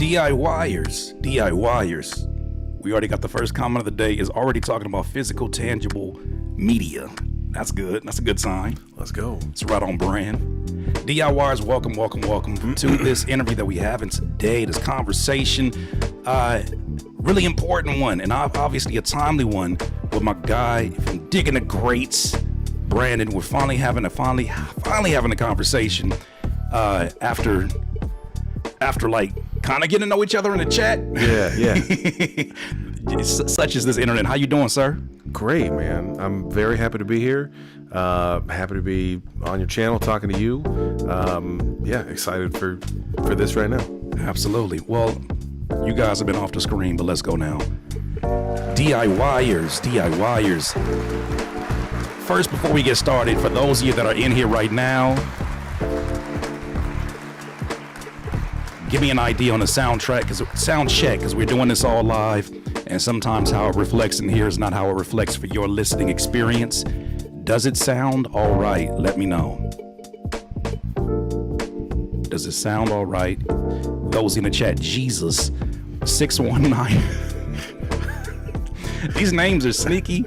DIYers. We already got the first comment of the day is already talking about physical, tangible media. That's good. That's a good sign. Let's go. It's right on brand. DIYers, welcome to this interview that we have in today, this conversation. Really important one, and obviously a timely one with my guy from Diggin The Greats, Brandon. We're finally having a conversation after like kind of getting to know each other in the chat. Yeah. Such as this internet. How you doing, sir? Great, man. I'm very happy to be here. Happy to be on your channel talking to you. Excited for this right now. Absolutely. Well, you guys have been off the screen, but let's go now. DIYers. First, before we get started, for those of you that are in here right now, give me an idea on the sound check, because we're doing this all live, and sometimes how it reflects in here is not how it reflects for your listening experience. Does it sound all right? Let me know. Does it sound all right? Those in the chat, Jesus 619. These names are sneaky.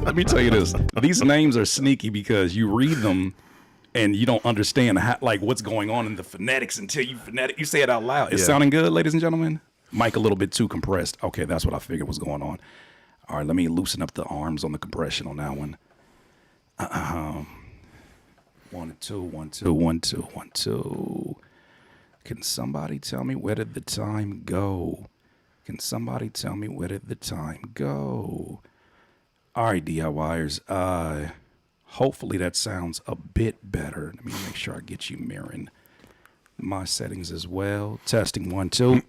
Let me tell you this. These names are sneaky because you read them and you don't understand what's going on in the phonetics until you say it out loud. It's sounding good, ladies and gentlemen? Mic a little bit too compressed. Okay, that's what I figured was going on. All right, let me loosen up the arms on the compression on that one. 1 2 1 2 1 2 1 2. Can somebody tell me where did the time go? All right, DIYers. Hopefully that sounds a bit better. Let me make sure I get you mirroring my settings as well. Testing 1 2.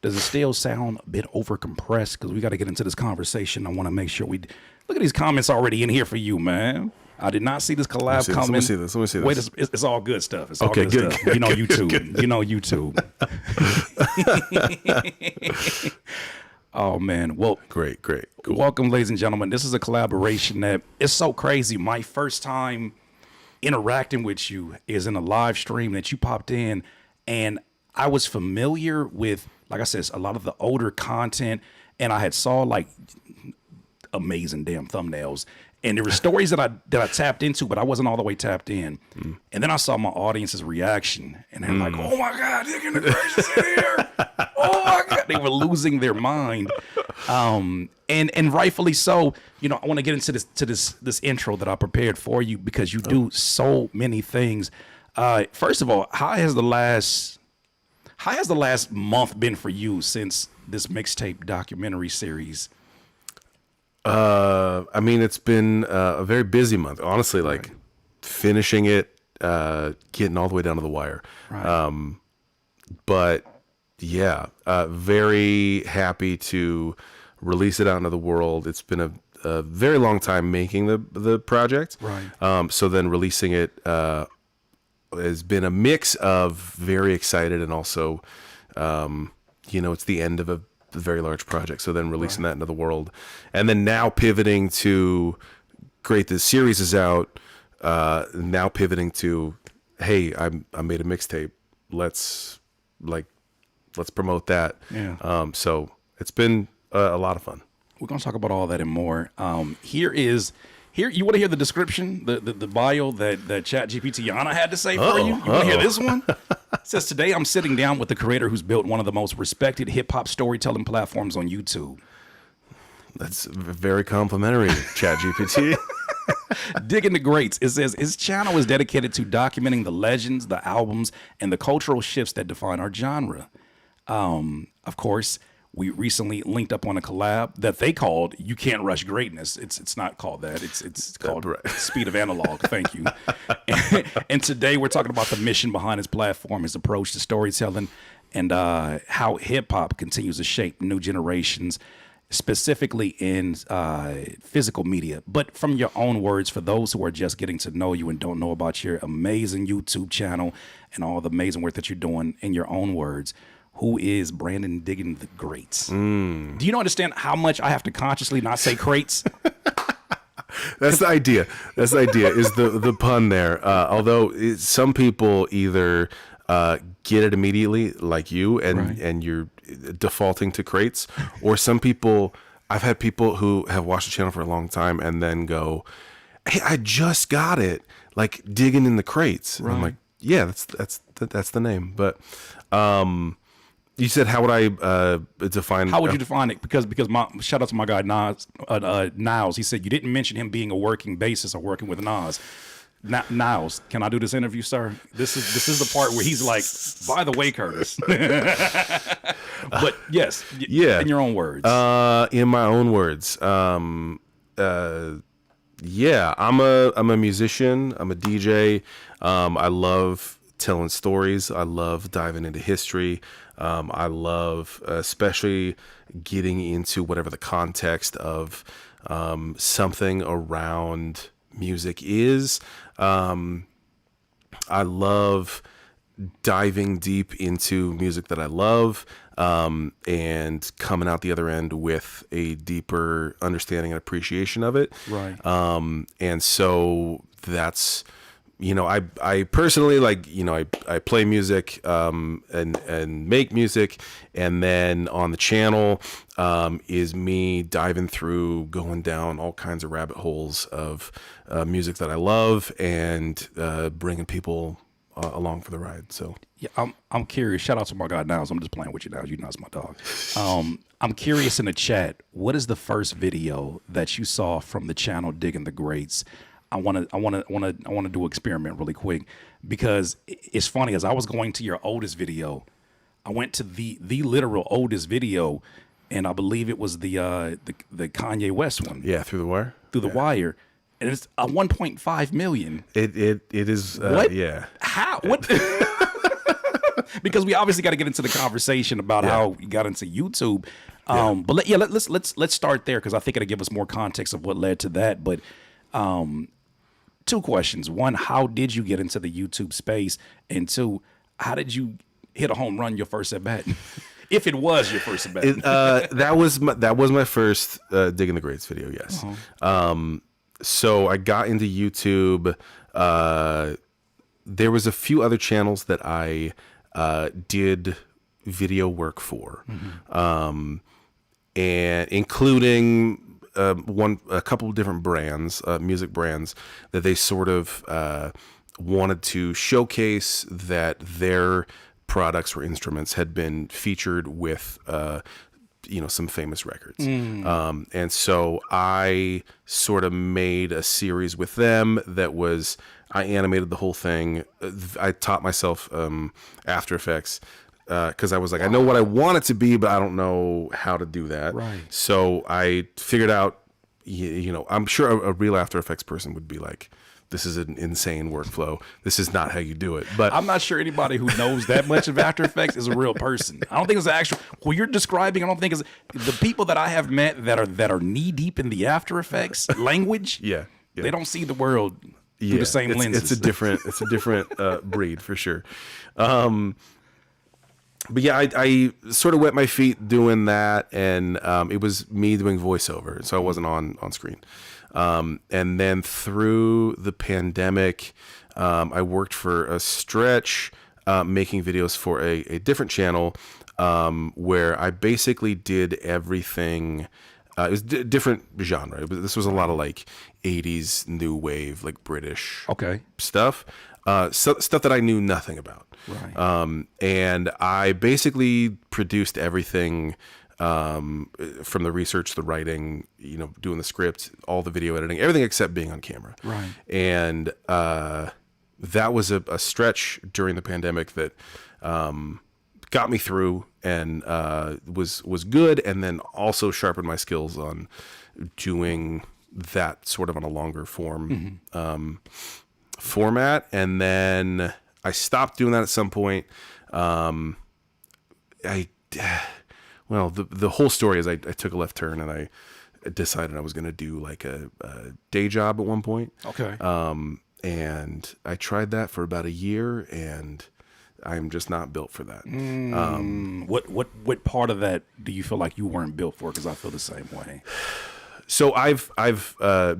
Does it still sound a bit over compressed? Because we got to get into this conversation. I want to make sure we look at these comments already in here for you, man. I did not see this collab coming. Let me see this. Wait, it's all good stuff. It's all okay, good stuff. Good, you know good, YouTube. Good. You know YouTube. Oh man. Well, great. Cool. Welcome, ladies and gentlemen. This is a collaboration that is so crazy. My first time interacting with you is in a live stream that you popped in, and I was familiar with, like I said, a lot of the older content, and I had saw like amazing damn thumbnails. And there were stories that I tapped into, but I wasn't all the way tapped in. And then I saw my audience's reaction, and they're like, "Oh my God, Diggin The Greats is in here! Oh my God!" They were losing their mind, and rightfully so. You know, I want to get into this intro that I prepared for you because you do so many things. First of all, how has the last month been for you since this mixtape documentary series? I mean, it's been a very busy month, honestly, like finishing it, getting all the way down to the wire. Right. But yeah, very happy to release it out into the world. It's been a very long time making the project. Right. So then releasing it, has been a mix of very excited and also, it's the end of a very large project. So then releasing that into the world, and then now pivoting to great. The series is out. Now pivoting to, hey, I made a mixtape. Let's promote that. Yeah. So it's been a lot of fun. We're gonna talk about all that and more. Here you want to hear the description, the bio that ChatGPT Yana had to say for you? You want to hear this one? It says, today I'm sitting down with the creator who's built one of the most respected hip-hop storytelling platforms on YouTube. That's very complimentary, ChatGPT. Diggin The Greats. It says his channel is dedicated to documenting the legends, the albums, and the cultural shifts that define our genre. Of course, we recently linked up on a collab that they called "You Can't Rush Greatness." It's not called that. It's called Speed of Analog. Thank you. And today we're talking about the mission behind his platform, his approach to storytelling, and how hip hop continues to shape new generations, specifically in physical media. But from your own words, for those who are just getting to know you and don't know about your amazing YouTube channel and all the amazing work that you're doing, in your own words, who is Brandon Diggin The Greats? Do you understand how much I have to consciously not say crates? That's the idea. Is the pun there. Although some people either get it immediately like you, and you're defaulting to crates. Or some people, I've had people who have watched the channel for a long time and then go, hey, I just got it, like digging in the crates. And I'm like, yeah, that's the name. But you said, how would I define? How would you define it? Because my shout out to my guy Niles. He said you didn't mention him being a working bassist or working with Nas. Niles, can I do this interview, sir? This is the part where he's like, by the way, Curtis. But yes, in your own words. In my own words, yeah, I'm a musician. I'm a DJ. I love telling stories. I love diving into history. I love especially getting into whatever the context of something around music is. I love diving deep into music that I love, and coming out the other end with a deeper understanding and appreciation of it. Right. And so that's, I personally, like, I play music, and make music. And then on the channel, is me diving through, going down all kinds of rabbit holes of, music that I love, and, bringing people along for the ride. So yeah, I'm curious. Shout out to my guy Niles. I'm just playing with you now. You know, it's my dog. I'm curious in the chat. What is the first video that you saw from the channel Diggin The Greats? I want to do an experiment really quick, because it's funny. As I was going to your oldest video, I went to the literal oldest video, and I believe it was the Kanye West one. yeah, Through the Wire. Through the Wire, and it's a 1.5 million. It is. What? Yeah. How? What? Because we obviously got to get into the conversation about how you got into YouTube. But let's start there, because I think it'll give us more context of what led to that. But two questions. One, how did you get into the YouTube space? And two, how did you hit a home run your first at bat? If it was your first at bat. That was my first Diggin The Greats video. Yes. So I got into YouTube. There was a few other channels that I did video work for, and including a couple of different brands, music brands, that they sort of wanted to showcase that their products or instruments had been featured with some famous records. And so I sort of made a series with them that was, I animated the whole thing. I taught myself After Effects, because I was like, I know what I want it to be, but I don't know how to do that. Right. So I figured out, I'm sure a real After Effects person would be like, this is an insane workflow. This is not how you do it. But I'm not sure anybody who knows that much of After Effects is a real person. I don't think it's an actual. Who you're describing, I don't think it's the people that I have met that are knee deep in the After Effects language. Yeah. They don't see the world through the same lenses. It's a different breed for sure. But yeah, I sort of wet my feet doing that, and it was me doing voiceover, so I wasn't on screen. And then through the pandemic, I worked for a stretch making videos for a different channel, where I basically did everything. It was different genre. This was a lot of like 80s new wave, like British stuff. Stuff that I knew nothing about. Right. And I basically produced everything, from the research, the writing, doing the script, all the video editing, everything except being on camera. Right. And that was a stretch during the pandemic that got me through, and was good, and then also sharpened my skills on doing that sort of on a longer form format. And then I stopped doing that at some point. The whole story is I took a left turn, and I decided I was going to do like a day job at one point. Okay. And I tried that for about a year, and I'm just not built for that. What part of that do you feel like you weren't built for? Because I feel the same way. So I've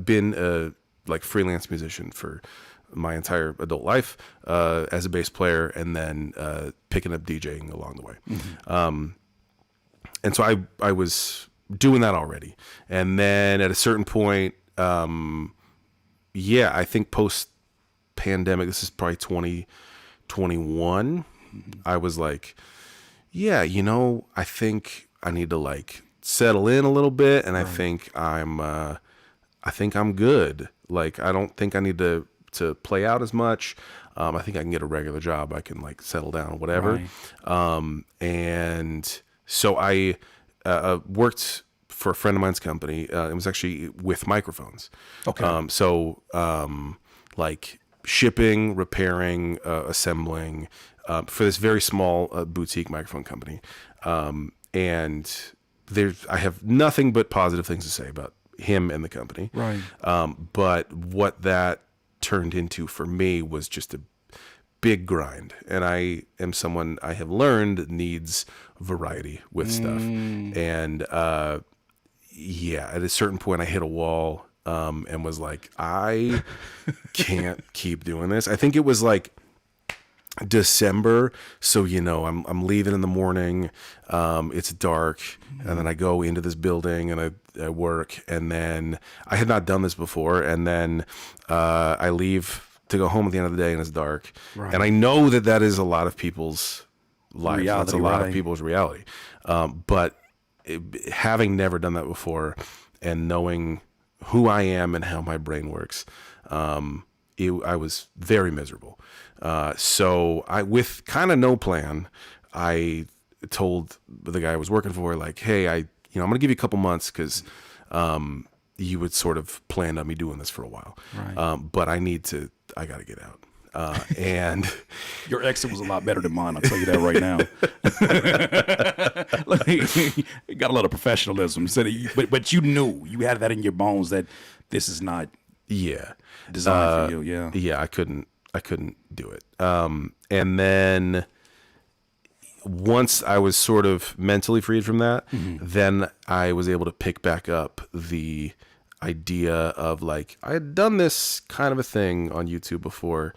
been a like freelance musician for my entire adult life as a bass player, and then picking up DJing along the way. And so I was doing that already. And then at a certain point, I think post-pandemic, this is probably 2021, I was like, yeah, I think I need to like settle in a little bit, and I think I'm good. Like, I don't think I need to play out as much. I think I can get a regular job. I can like settle down, whatever. And so I worked for a friend of mine's company. It was actually with microphones. Okay. Like shipping, repairing, assembling for this very small boutique microphone company. And I have nothing but positive things to say about him and the company. Right. But what that turned into for me was just a big grind. And I am someone I have learned needs variety with stuff. And at a certain point I hit a wall and was like, I can't keep doing this. I think it was like December, so I'm leaving in the morning, it's dark, and then I go into this building and I work, and then I had not done this before, and then I leave to go home at the end of the day and it's dark. And I know that is a lot of people's life. That's a lot of people's reality. But having never done that before and knowing who I am and how my brain works, I was very miserable. So with kind of no plan, I told the guy I was working for, like, hey, I'm going to give you a couple months because you would sort of planned on me doing this for a while. But I got to get out. And your exit was a lot better than mine. I'll tell you that right now. Look, got a lot of professionalism. But you knew, you had that in your bones that this is not designed for you. I couldn't do it. And then once I was sort of mentally freed from that, then I was able to pick back up the idea of like, I had done this kind of a thing on YouTube before.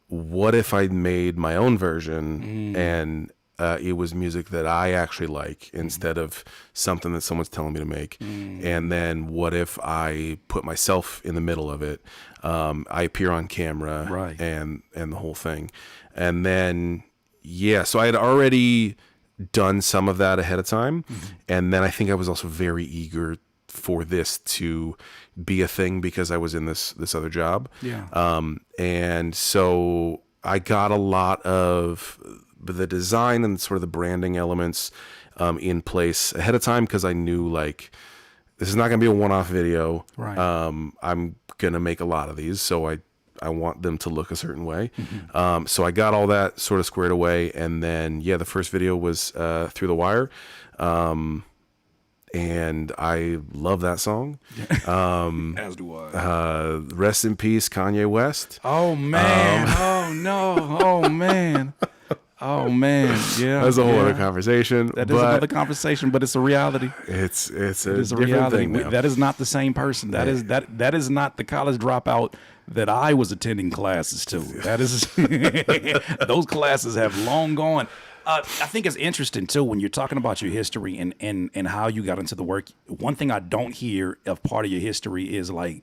What if I made my own version and it was music that I actually like instead of something that someone's telling me to make? And then what if I put myself in the middle of it? I appear on camera, and the whole thing. And then, so I had already done some of that ahead of time. And then I think I was also very eager for this to be a thing because I was in this other job. And so I got a lot of the design and sort of the branding elements in place ahead of time because I knew like this is not going to be a one-off video. I'm going to make a lot of these, so I want them to look a certain way. So I got all that sort of squared away, and then the first video was Through the Wire. And I love that song. As do I. Rest in peace, Kanye West. Oh man! Oh no! Oh man! Oh man! Yeah, that's a whole other conversation. That is another conversation, but it's a reality. It's a different reality. Thing now. That is not the same person. That is not the college dropout that I was attending classes to. That is those classes have long gone. I think it's interesting too when you're talking about your history and how you got into the work. One thing I don't hear of part of your history is like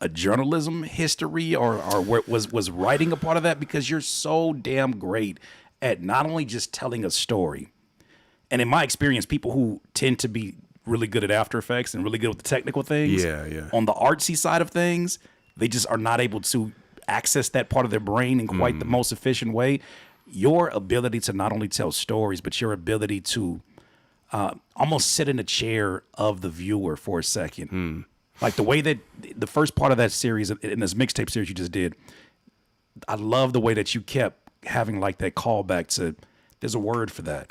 a journalism history or was writing a part of that, because you're so damn great at not only just telling a story. And in my experience, people who tend to be really good at After Effects and really good with the technical things, on the artsy side of things, they just are not able to access that part of their brain in quite the most efficient way. Your ability to not only tell stories, but your ability to almost sit in the chair of the viewer for a second. Like the way that the first part of that series, in this mixtape series you just did, I love the way that you kept having like that callback to, there's a word for that.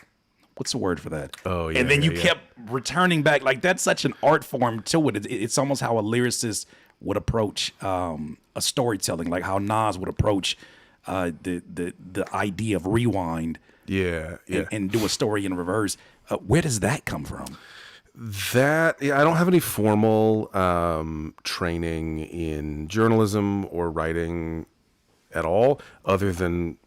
What's the word for that? Oh, yeah. And then you kept returning back. Like that's such an art form to it. It's almost how a lyricist would approach a storytelling, like how Nas would approach the idea of rewind, and do a story in reverse. Where does that come from? I don't have any formal training in journalism or writing at all, other than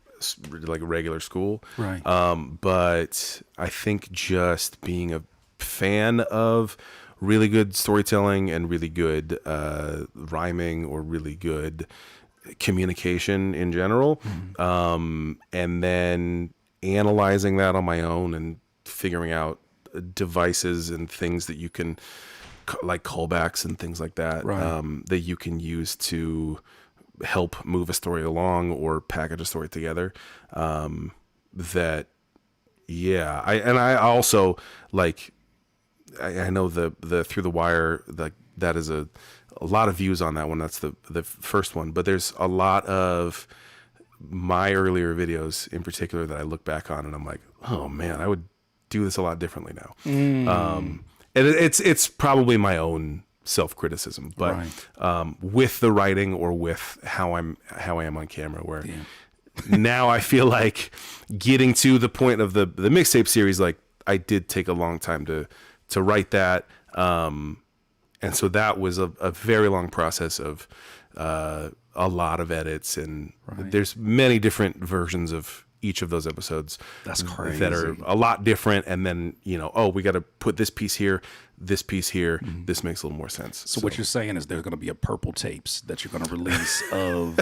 like regular school. Right. But I think just being a fan of really good storytelling and really good rhyming or really good communication in general, and then analyzing that on my own and figuring out devices and things that you can like callbacks and things like that, Right. that you can use to help move a story along or package a story together. That, yeah, I also like, I know the Through the Wire, like that is a lot of views on that one. That's the first one, but there's a lot of my earlier videos in particular that I look back on and I'm like, oh man, I would do this a lot differently now. And it's probably my own self-criticism, but with the writing or with how I am on camera, where now I feel like getting to the point of the mixtape series, like I did take a long time to write that. And so that was a very long process of a lot of edits, and there's many different versions of each of those episodes. That's crazy. That are a lot different. And then, we got to put this piece here, this piece here. This makes a little more sense. So what you're saying is there's going to be a purple tapes that you're going to release of,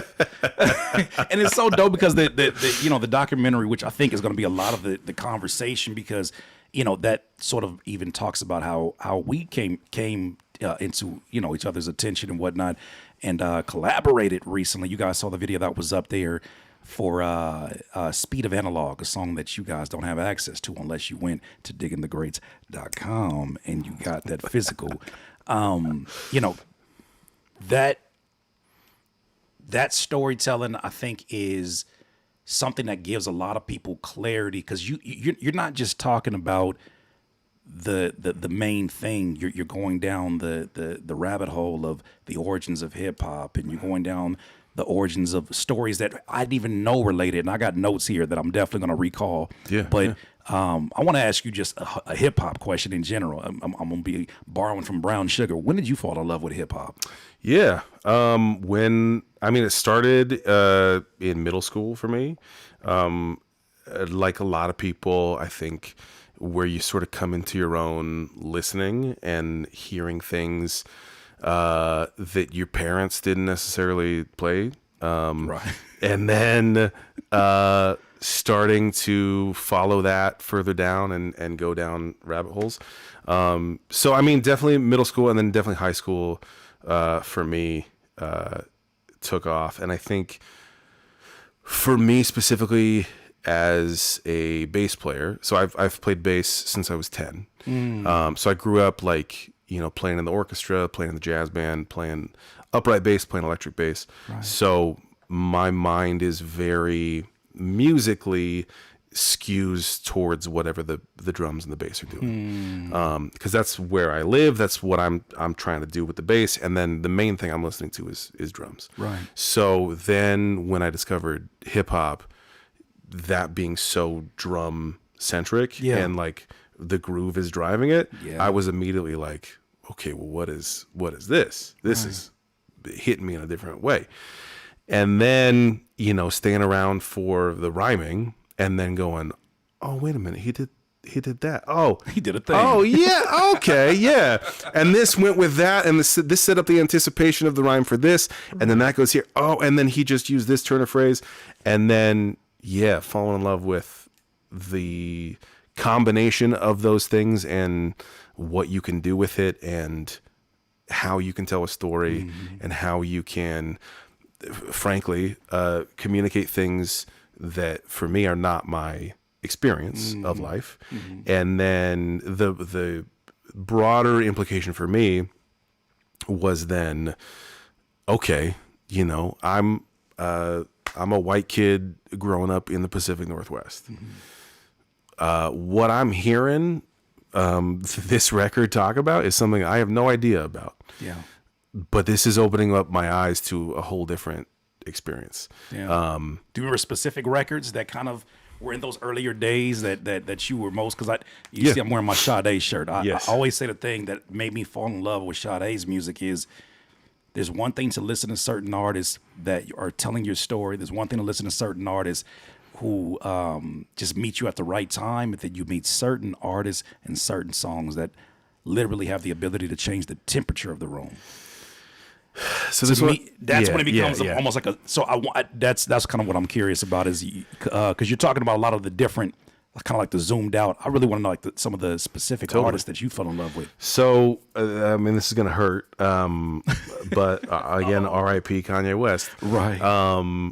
and it's so dope because the documentary, which I think is going to be a lot of the conversation, because that sort of even talks about how we came into each other's attention and whatnot, and collaborated recently. You guys saw the video that was up there for Speed of Analog, a song that you guys don't have access to unless you went to diggingthegreats.com and you got that physical. That storytelling, I think, is something that gives a lot of people clarity, because you're not just talking about the main thing. You're going down the rabbit hole of the origins of hip hop, and you're going down the origins of stories that I didn't even know related. And I got notes here that I'm definitely going to recall. But I want to ask you just a hip hop question in general. I'm going to be borrowing from Brown Sugar. When did you fall in love with hip hop? Yeah. It started in middle school for me. Like a lot of people, I think, where you sort of come into your own listening and hearing things that your parents didn't necessarily play. And then starting to follow that further down and go down rabbit holes. Definitely middle school, and then definitely high school for me took off. And I think for me specifically as a bass player, so I've played bass since I was 10. So I grew up playing in the orchestra, playing in the jazz band, playing upright bass, playing electric bass. So my mind is very musically skews towards whatever the drums and the bass are doing, because that's where I live. That's what I'm trying to do with the bass, and then the main thing I'm listening to is drums. So then when I discovered hip hop, that being so drum centric and like the groove is driving it, I was immediately like, okay, well, what is this? This is hitting me in a different way. And then, staying around for the rhyming and then going, oh, wait a minute, he did that. Oh, he did a thing. Oh, yeah. Okay. Yeah. And this went with that. And this set up the anticipation of the rhyme for this. And then that goes here. Oh, and then he just used this turn of phrase. And then, falling in love with the combination of those things and what you can do with it and how you can tell a story and how you can, frankly, communicate things that for me are not my experience of life. And then the broader implication for me was then, okay, I'm a white kid growing up in the Pacific Northwest. What I'm hearing this record talk about is something I have no idea about. But this is opening up my eyes to a whole different experience. Do you remember specific records that kind of were in those earlier days that you were most, because see I'm wearing my Sade shirt. I always say the thing that made me fall in love with Sade's music is there's one thing to listen to certain artists that are telling your story. There's one thing to listen to certain artists who just meet you at the right time, and then you meet certain artists and certain songs that literally have the ability to change the temperature of the room. So To this me, that's yeah, when it becomes yeah. almost like a. So that's kind of what I'm curious about is because you're talking about a lot of the different, kind of like the zoomed out. I really want to know like some of the specific artists that you fell in love with. So, I mean, this is going to hurt. But again, R.I.P. Kanye West. Right.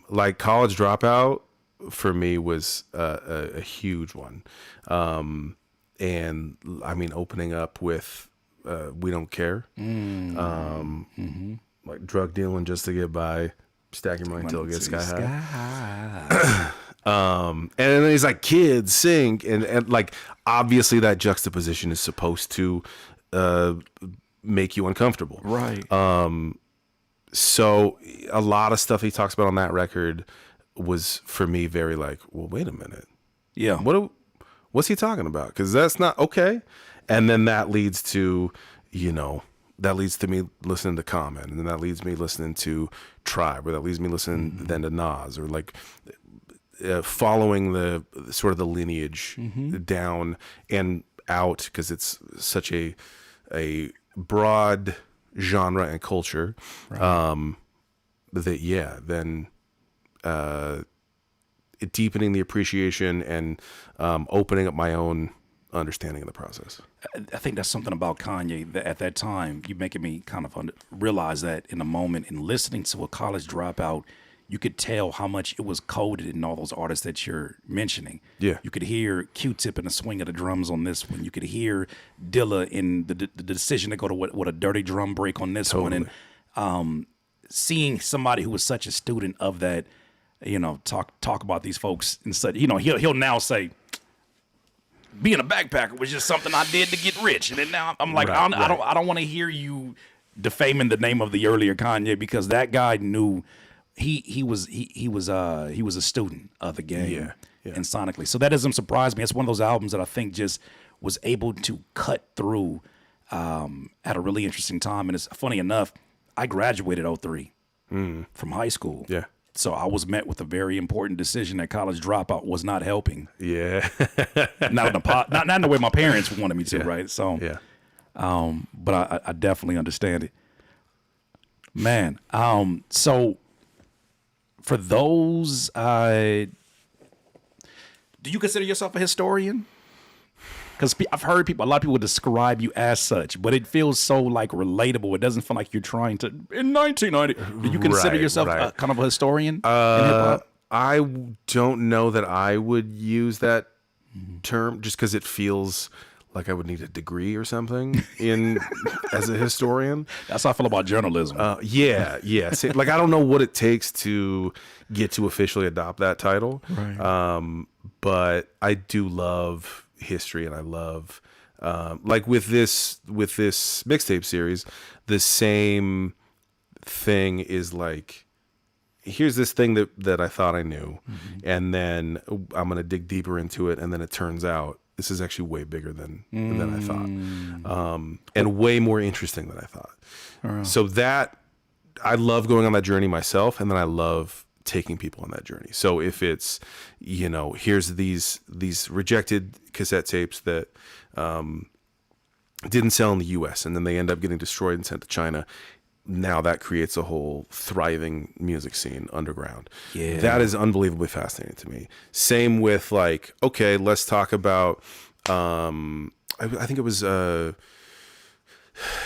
Like College Dropout for me was a huge one. And I mean, opening up with We Don't Care. Like drug dealing just to get by, stacking money until it gets sky high. And then he's like, kids sing, and like obviously that juxtaposition is supposed to make you uncomfortable, Right. So a lot of stuff he talks about on that record was for me very like, well, wait a minute, Yeah. what's he talking about? Because that's not okay. And then that leads to me listening to Common, and then that leads me listening to Tribe, or that leads me listening then to Nas, or like following the sort of the lineage down and out, because it's such a broad genre and culture. Right. Then deepening the appreciation and opening up my own understanding of the process. I think that's something about Kanye that at that time, you're making me kind of realize that in a moment in listening to a College Dropout, you could tell how much it was coded in all those artists that you're mentioning. Yeah. You could hear Q-Tip in the swing of the drums on this one. You could hear Dilla in the decision to go to what a dirty drum break on this one. And seeing somebody who was such a student of that, talk about these folks and such, he'll now say, being a backpacker was just something I did to get rich. And then now I'm like, I don't want to hear you defaming the name of the earlier Kanye, because that guy knew he was a student of the game and sonically. So that doesn't surprise me. It's one of those albums that I think just was able to cut through at a really interesting time. And it's funny enough, I graduated 03 from high school. Yeah. So I was met with a very important decision that College Dropout was not helping. Yeah. not in the way my parents wanted me to, right? So, yeah. But I definitely understand it, man. So for those, do you consider yourself a historian? Because I've heard a lot of people describe you as such, but it feels so like relatable. It doesn't feel like you're trying to, in 1990, do you consider yourself kind of a historian in hip-hop? I don't know that I would use that term, just because it feels like I would need a degree or something as a historian. That's how I feel about journalism. Yeah. See, like, I don't know what it takes to get to officially adopt that title. Right. But I do love history, and I love like with this mixtape series, the same thing is like, here's this thing that I thought I knew, and then I'm gonna dig deeper into it, and then it turns out this is actually way bigger than I thought, and way more interesting than I thought. So that, I love going on that journey myself, and then I love taking people on that journey. So if it's, here's these rejected cassette tapes that didn't sell in the US, and then they end up getting destroyed and sent to China. Now that creates a whole thriving music scene underground. Yeah. That is unbelievably fascinating to me. Same with like, okay, let's talk about, I think it was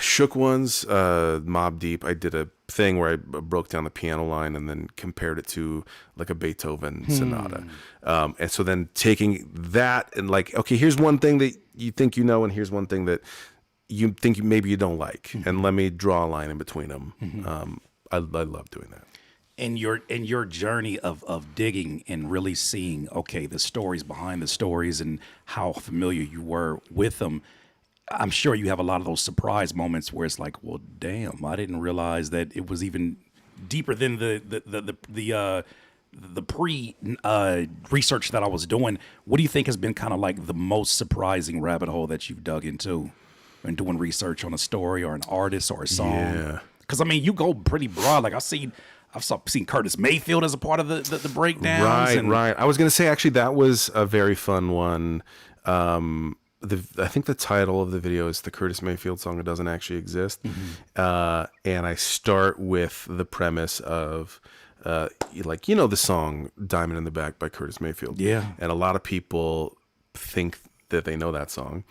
Shook One's Mobb Deep. I did a thing where I broke down the piano line and then compared it to like a Beethoven sonata. And so then taking that and like, okay, here's one thing that you think and here's one thing that you think maybe you don't like, and let me draw a line in between them. I love doing that. In your journey of digging and really seeing, okay, the stories behind the stories and how familiar you were with them, I'm sure you have a lot of those surprise moments where it's like, well, damn, I didn't realize that it was even deeper than the pre research that I was doing. What do you think has been kind of like the most surprising rabbit hole that you've dug into in doing research on a story or an artist or a song? Yeah. Because I mean, you go pretty broad. Like I've seen Curtis Mayfield as a part of the breakdowns. Right. I was gonna say actually that was a very fun one. I think the title of the video is the Curtis Mayfield song that doesn't actually exist. And I start with the premise of the song Diamond in the Back by Curtis Mayfield. Yeah. And a lot of people think that they know that song.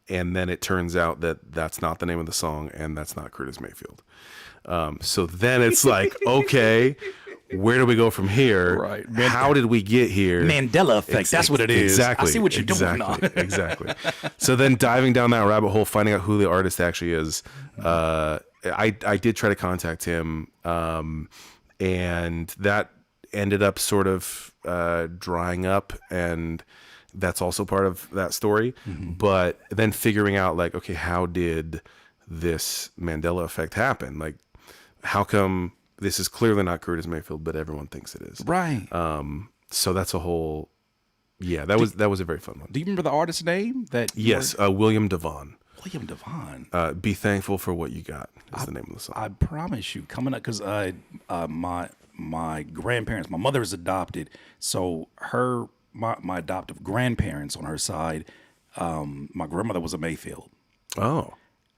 And then it turns out that that's not the name of the song and that's not Curtis Mayfield. So then it's like, okay, where do we go from here? Right. How did we get here? Mandela effect. That's what it is. Exactly. I see what you're doing now. Exactly. So then diving down that rabbit hole, finding out who the artist actually is. I did try to contact him, and that ended up sort of drying up, and that's also part of that story. But then figuring out like, okay, how did this Mandela effect happen? Like, how come this is clearly not Curtis Mayfield, but everyone thinks it is? Right. So that's a whole, that was a very fun one. Do you remember the artist's name? Yes, William Devon. William Devon. Be Thankful for What You Got is the name of the song. I promise you, coming up, because my grandparents, my mother is adopted, so my adoptive grandparents on her side, my grandmother was a Mayfield. Oh.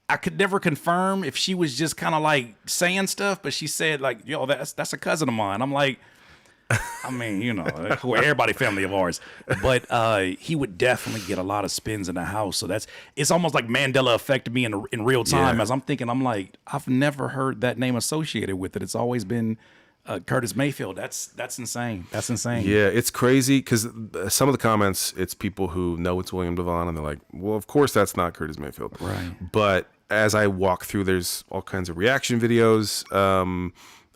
I could never confirm if she was just kind of like saying stuff, but she said like, "Yo, that's a cousin of mine." I'm like, I mean, everybody family of ours, but he would definitely get a lot of spins in the house. So it's almost like Mandela affected me in real time. As I'm thinking, I'm like, I've never heard that name associated with it. It's always been Curtis Mayfield. That's insane. That's insane. Yeah, it's crazy because some of the comments, it's people who know it's William Devon, and they're like, well, of course that's not Curtis Mayfield. Right. But as I walk through, there's all kinds of reaction videos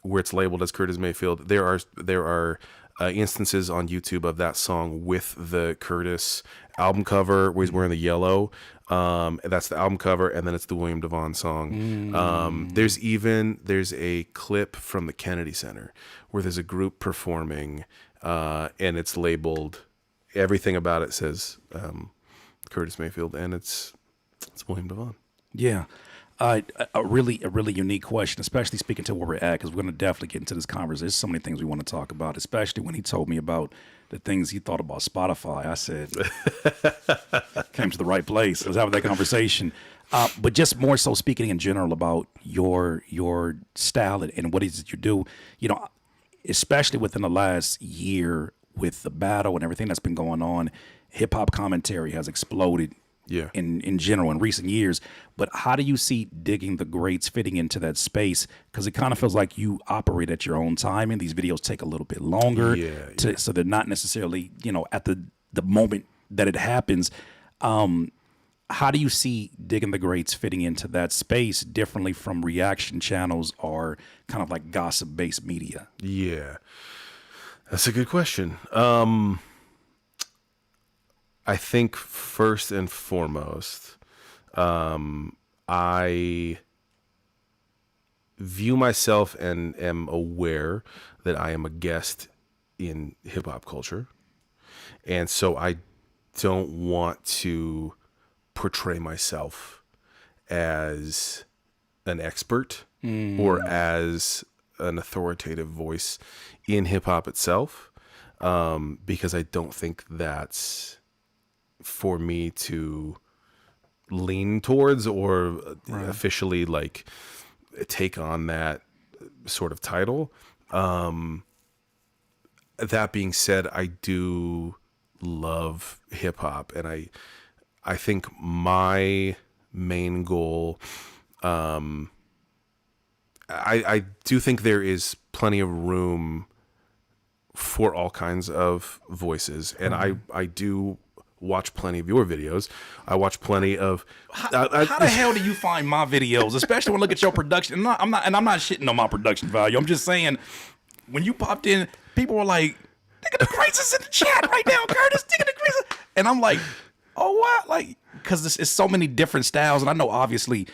where it's labeled as Curtis Mayfield. There are instances on YouTube of that song with the Curtis album cover where he's wearing the yellow. That's the album cover, and then it's the William Devon song. There's a clip from the Kennedy Center where there's a group performing, and it's labeled, everything about it says Curtis Mayfield, and it's William Devon. Yeah. A really unique question, especially speaking to where we're at, because we're going to definitely get into this conversation. There's so many things we want to talk about, especially when he told me about the things he thought about Spotify. I said, came to the right place. Let's have that conversation. But just more so speaking in general about your style and what is it you do, especially within the last year with the battle and everything that's been going on, hip hop commentary has exploded. Yeah. In general, in recent years. But how do you see Digging the Greats fitting into that space? Because it kind of feels like you operate at your own time, and these videos take a little bit longer. So they're not necessarily, at the moment that it happens. How do you see Digging the Greats fitting into that space differently from reaction channels or kind of like gossip-based media? Yeah. That's a good question. I think first and foremost, I view myself and am aware that I am a guest in hip hop culture. And so I don't want to portray myself as an expert or as an authoritative voice in hip hop itself, because I don't think that's for me to lean towards or officially like take on that sort of title. That being said, I do love hip hop, and I think my main goal, I do think there is plenty of room for all kinds of voices, and I do watch plenty of your videos. I watch plenty of. How the hell do you find my videos, especially when I look at your production? I'm not shitting on my production value. I'm just saying, when you popped in, people were like, "Diggin The Greats is in the chat right now, Curtis. Diggin The Greats," and I'm like, "Oh what?" Like, because it's so many different styles, and I know obviously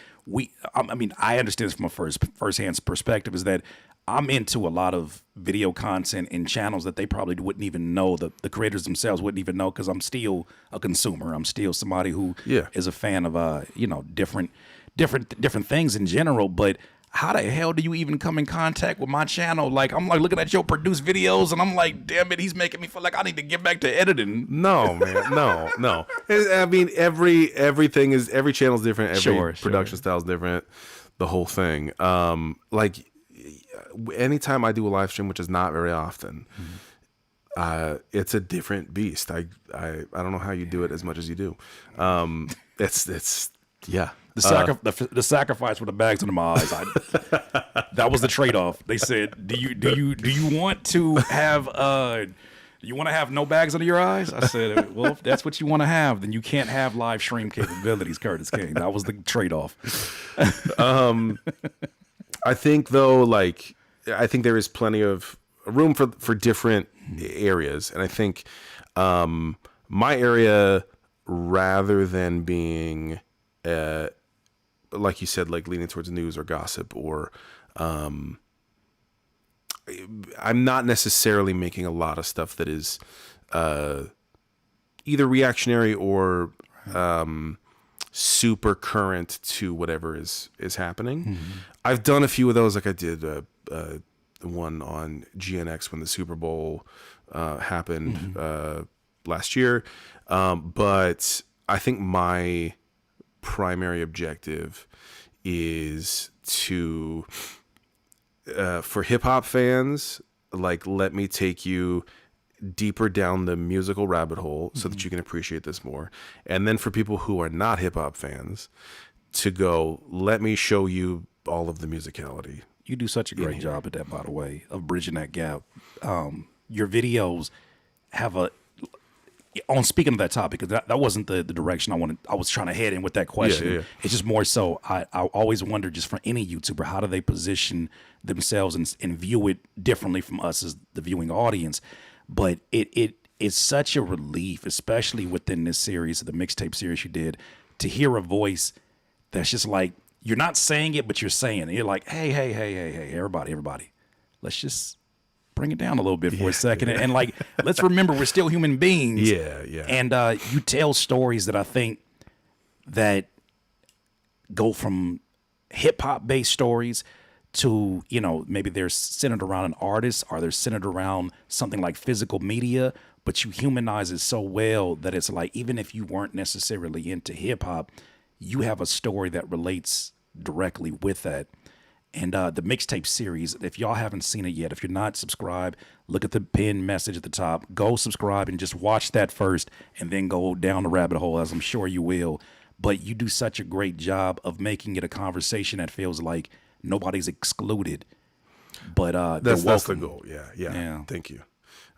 I understand this from a first-hand perspective, is that I'm into a lot of video content in channels that they probably wouldn't even know, the creators themselves wouldn't even know, because I'm still a consumer. I'm still somebody who is a fan of different things in general. But how the hell do you even come in contact with my channel? Like, I'm like looking at your produced videos and I'm like, damn it, he's making me feel like I need to get back to editing. No, man, no. I mean, every channel's different. Every production style's different. The whole thing. Like anytime I do a live stream, which is not very often, it's a different beast. I don't know how you do it as much as you do. It's yeah. The sacrifice for the bags under my eyes. That was the trade-off. They said, "Do you want to have no bags under your eyes?" I said, "Well, if that's what you want to have, then you can't have live stream capabilities, Curtis King." That was the trade-off. I think though, like I think there is plenty of room for different areas, and I think my area, rather than being like you said, like leaning towards news or gossip, or I'm not necessarily making a lot of stuff that is either reactionary or super current to whatever is happening. Mm-hmm. I've done a few of those, like I did one on GNX when the Super Bowl happened last year, but I think my primary objective is to for hip-hop fans, like, let me take you deeper down the musical rabbit hole so that you can appreciate this more. And then for people who are not hip-hop fans, to go, let me show you all of the musicality. You do such a great job at that, by the way, of bridging that gap. Your videos have on speaking of that topic, because that wasn't the direction I was trying to head in with that question. Yeah. It's just more so I always wonder, just for any YouTuber, how do they position themselves and view it differently from us as the viewing audience? But it's such a relief, especially within this series, the mixtape series you did, to hear a voice that's just like, you're not saying it, but you're saying it. You're like, hey, everybody, let's just bring it down a little bit for a second. And like, let's remember we're still human beings. Yeah. And you tell stories that I think that go from hip hop based stories to, maybe they're centered around an artist, or they're centered around something like physical media, but you humanize it so well that it's like, even if you weren't necessarily into hip hop, you have a story that relates directly with that. And the mixtape series, if y'all haven't seen it yet, if you're not subscribed, look at the pinned message at the top. Go subscribe and just watch that first, and then go down the rabbit hole, as I'm sure you will. But you do such a great job of making it a conversation that feels like nobody's excluded. But that's the goal. Yeah. Thank you.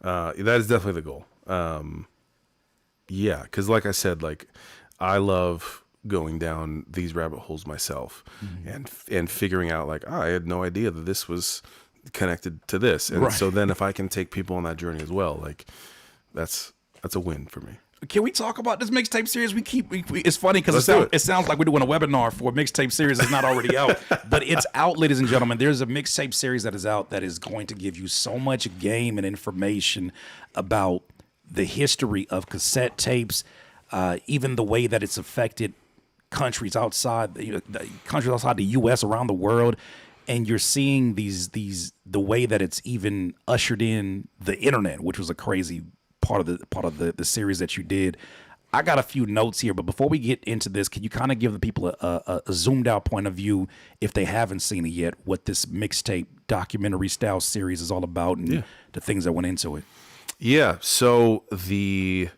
That is definitely the goal. Yeah, because like I said, like, I love going down these rabbit holes myself, and figuring out, like, I had no idea that this was connected to this, and so then if I can take people on that journey as well, like, that's a win for me. Can we talk about this mixtape series? It's funny because it sounds like we're doing a webinar for a mixtape series that's not already out, but it's out, ladies and gentlemen. There's a mixtape series that is out that is going to give you so much game and information about the history of cassette tapes, even the way that it's affected countries outside the U.S., around the world. And you're seeing the way that it's even ushered in the internet, which was a crazy part of the series that you did. I got a few notes here, but before we get into this, can you kind of give the people a zoomed out point of view, if they haven't seen it yet, what this mixtape documentary style series is all about, and the things that went into it? Yeah, so it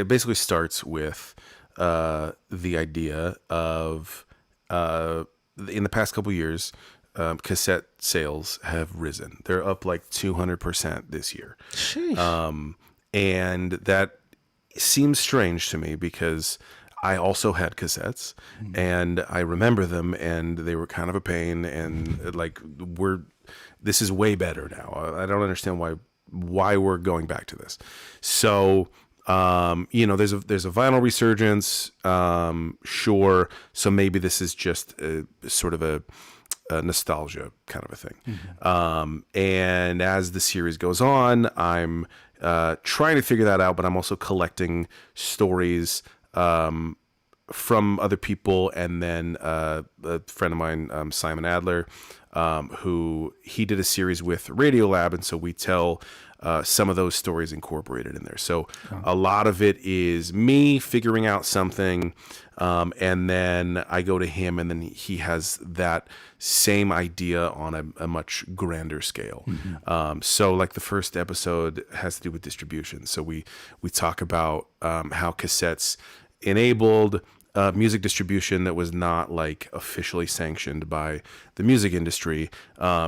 basically starts with the idea of in the past couple years, cassette sales have risen. They're up like 200% this year. And that seems strange to me, because I also had cassettes, and I remember them, and they were kind of a pain, and like, this is way better now. I don't understand why we're going back to this. So there's a vinyl resurgence, sure. So maybe this is just sort of a nostalgia kind of a thing. And as the series goes on, I'm trying to figure that out, but I'm also collecting stories from other people, and then a friend of mine, Simon Adler, who he did a series with Radiolab, and so we tell some of those stories incorporated in there. So a lot of it is me figuring out something, and then I go to him, and then he has that same idea on a much grander scale. So like the first episode has to do with distribution. So we talk about how cassettes enabled music distribution that was not like officially sanctioned by the music industry.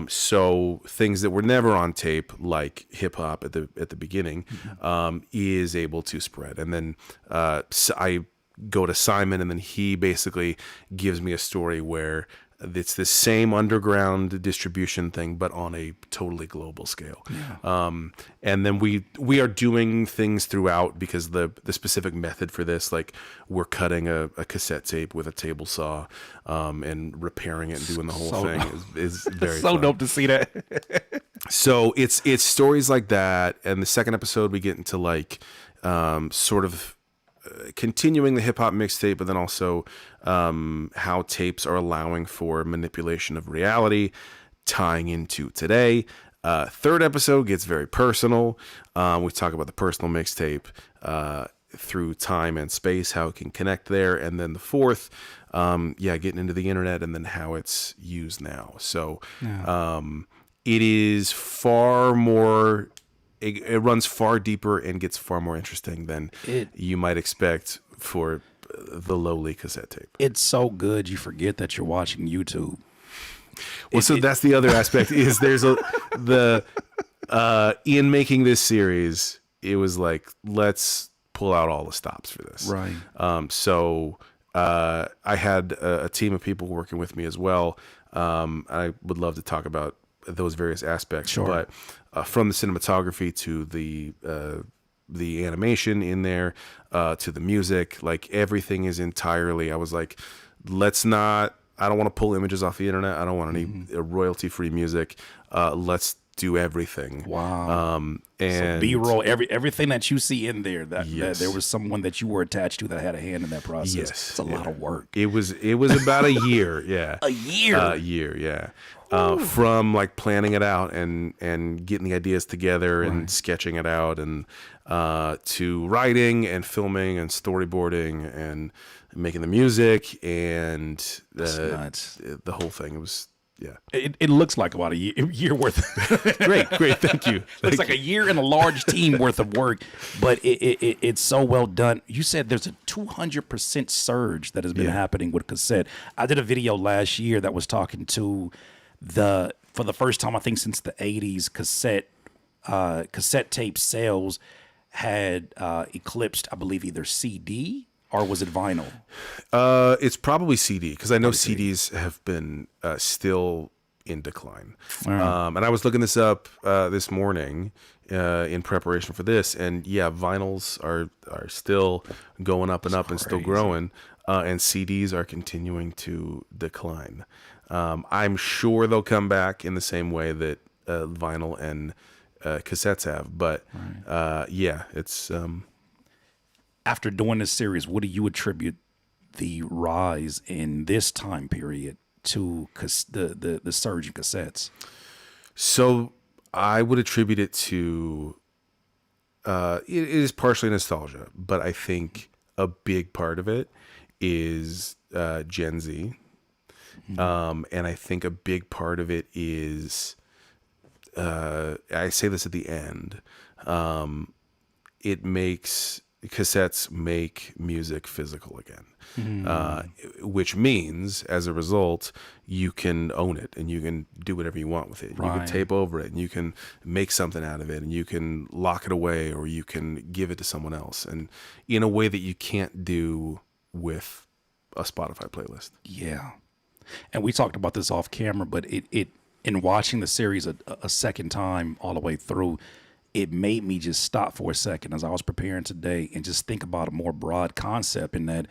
So things that were never on tape, like hip hop at the beginning, is able to spread. And then so I go to Simon, and then he basically gives me a story where it's the same underground distribution thing, but on a totally global scale. And then we are doing things throughout, because the specific method for this, like we're cutting a cassette tape with a table saw, and repairing it and doing the whole thing is very so fun. dope to see that. So it's stories like that. And the second episode, we get into like sort of continuing the hip hop mixtape, but then also how tapes are allowing for manipulation of reality, tying into today. Third episode gets very personal. We talk about the personal mixtape through time and space, how it can connect there. And then the fourth, getting into the internet and then how it's used now. So it is far more... It runs far deeper and gets far more interesting than you might expect for the lowly cassette tape. It's so good you forget that you're watching YouTube. Well, that's the other aspect is there's in making this series, it was like, let's pull out all the stops for this. Right. So I had a team of people working with me as well. I would love to talk about those various aspects, Sure. but from the cinematography to the animation in there, to the music, like everything is entirely, I was like, I don't want to pull images off the internet. I don't want any royalty-free music. Let's do everything. Wow. And so B-roll, everything that you see in there, that there was someone that you were attached to that had a hand in that process. Yes. It's a lot of work. It was about a year. Yeah. A year? A year. Yeah. From like planning it out and getting the ideas together and sketching it out, and to writing and filming and storyboarding and making the music and the whole thing. It was, yeah. It looks like about a year worth. Great. Thank you. Looks like a year and a large team worth of work, but it's so well done. You said there's a 200% surge that has been happening with cassette. I did a video last year that was talking to for the first time, I think since the 80s, cassette tape sales had eclipsed, I believe, either CD or was it vinyl? It's probably CD, because I know CDs have been still in decline. And I was looking this up this morning in preparation for this, and vinyls are still going up and up and still growing, and CDs are continuing to decline. I'm sure they'll come back in the same way that vinyl and cassettes have, but it's... After doing this series, what do you attribute the rise in this time period to the surge in cassettes? So I would attribute it to it is partially nostalgia, but I think a big part of it is Gen Z. And I think a big part of it is, I say this at the end, cassettes make music physical again, which means, as a result, you can own it and you can do whatever you want with it. You can tape over it and you can make something out of it, and you can lock it away, or you can give it to someone else, and in a way that you can't do with a Spotify playlist. Yeah. And we talked about this off camera, but it in watching the series a second time all the way through, it made me just stop for a second as I was preparing today and just think about a more broad concept, in that,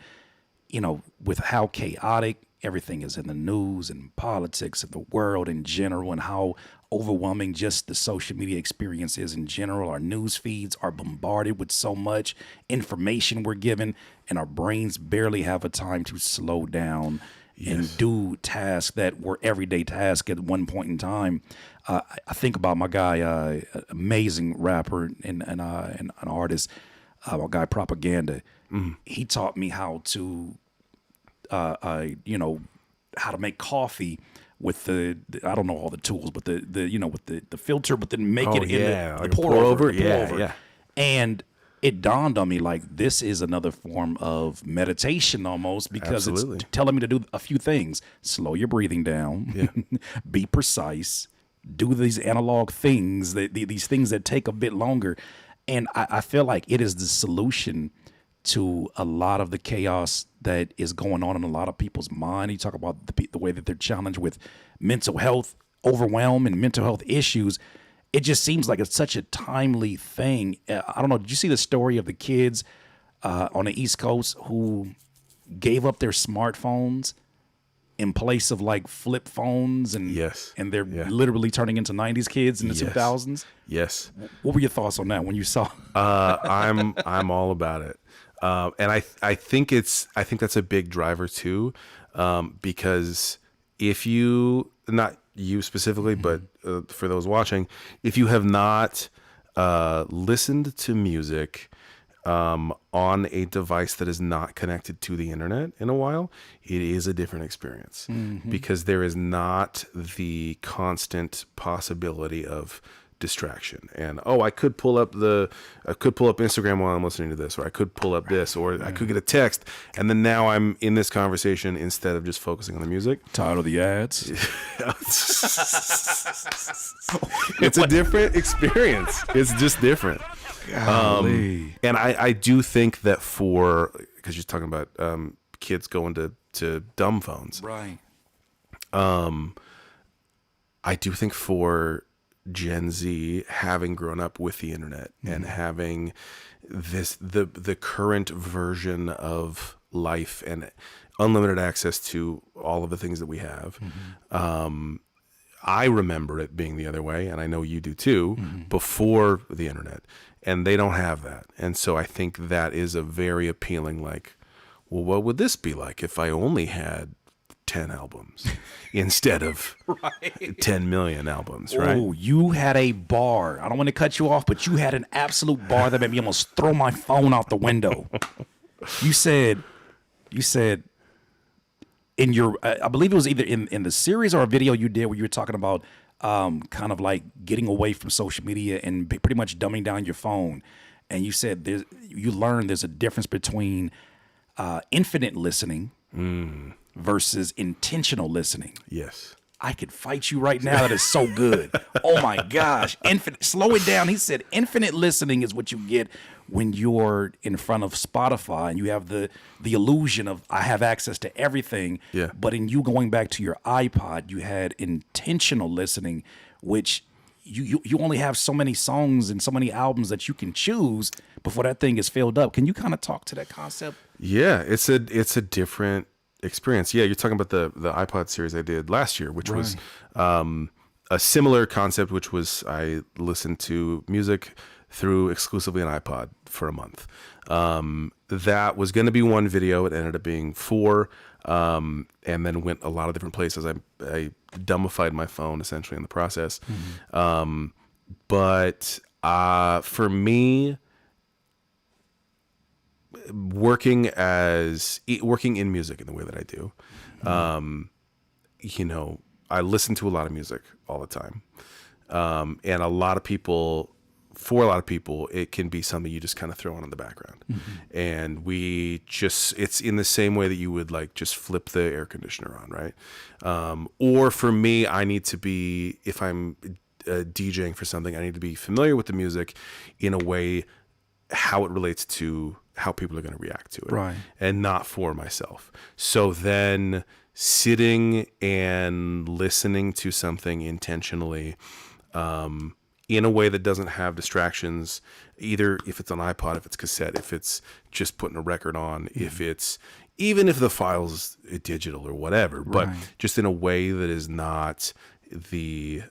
with how chaotic everything is in the news and politics of the world in general, and how overwhelming just the social media experience is in general. Our news feeds are bombarded with so much information we're given, and our brains barely have a time to slow down and do tasks that were everyday tasks at one point in time. I think about my guy, amazing rapper and an artist, my guy Propaganda. He taught me how to, how to make coffee with the I don't know all the tools, but the with the filter, but then make it in the like pour over. Yeah. And it dawned on me, like, this is another form of meditation almost, because Absolutely. it's telling me to do a few things. Slow your breathing down, be precise, do these analog things, these things that take a bit longer. And I feel like it is the solution to a lot of the chaos that is going on in a lot of people's mind. You talk about the way that they're challenged with mental health, overwhelm, and mental health issues. It just seems like it's such a timely thing. I don't know. Did you see the story of the kids on the East Coast who gave up their smartphones in place of like flip phones, and and they're literally turning into 90s kids in the 2000s? Yes. What were your thoughts on that when you saw? I'm all about it. And I think that's a big driver too, because if you, not you specifically, but for those watching, if you have not listened to music on a device that is not connected to the internet in a while, it is a different experience, because there is not the constant possibility of distraction. And I could pull up Instagram while I'm listening to this, or I could pull up this, or I could get a text, and then now I'm in this conversation instead of just focusing on the music. Tired of the ads? It's a different experience. It's just different. And I do think that because you're talking about kids going to dumb phones, right? I do think for Gen Z, having grown up with the internet and having the current version of life and unlimited access to all of the things that we have, I remember it being the other way, and I know you do too, before the internet, and they don't have that. And so I think that is a very appealing, like, well, what would this be like if I only had 10 albums instead of 10 million albums, right? Oh, you had a bar. I don't want to cut you off, but you had an absolute bar that made me almost throw my phone out the window. You said in your, I believe it was either in the series or a video you did where you were talking about kind of like getting away from social media and pretty much dumbing down your phone. And you said you learned there's a difference between infinite listening versus intentional listening. Yes. I could fight you right now. That is so good. Oh my gosh. Slow it down. He said infinite listening is what you get when you're in front of Spotify and you have the illusion of I have access to everything. Yeah. But in you going back to your iPod, you had intentional listening, which you only have so many songs and so many albums that you can choose before that thing is filled up. Can you kind of talk to that concept? Yeah, it's a different experience. Yeah, you're talking about the iPod series I did last year, which was a similar concept, which was I listened to music through exclusively an iPod for a month. That was going to be one video. It ended up being 4, and then went a lot of different places. I dumbified my phone essentially in the process. But for me, working in music in the way that I do, I listen to a lot of music all the time. And for a lot of people, it can be something you just kind of throw on in the background. And it's in the same way that you would like just flip the air conditioner on, right? Or for me, I need to be, if I'm DJing for something, I need to be familiar with the music in a way how it relates to how people are going to react to it, right? And not for myself. So then sitting and listening to something intentionally, in a way that doesn't have distractions, either if it's on iPod, if it's cassette, if it's just putting a record on, if it's even if the file's digital or whatever, but Right. just in a way that is not the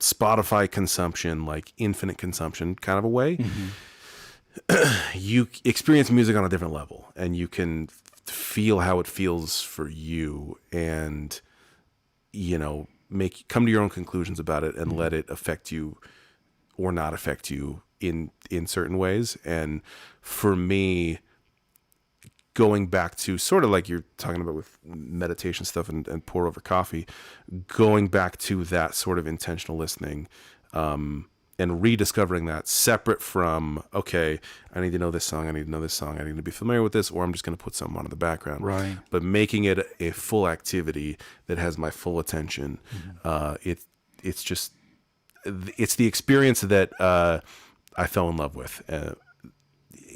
Spotify consumption, like infinite consumption kind of a way. You experience music on a different level, and you can feel how it feels for you, and come to your own conclusions about it, and let it affect you or not affect you in certain ways. And for me, going back to sort of like you're talking about with meditation stuff and pour over coffee, going back to that sort of intentional listening, and rediscovering that separate from, okay, I need to know this song, I need to know this song, I need to be familiar with this, or I'm just going to put something on in the background. Right. But making it a full activity that has my full attention, it's the experience that I fell in love with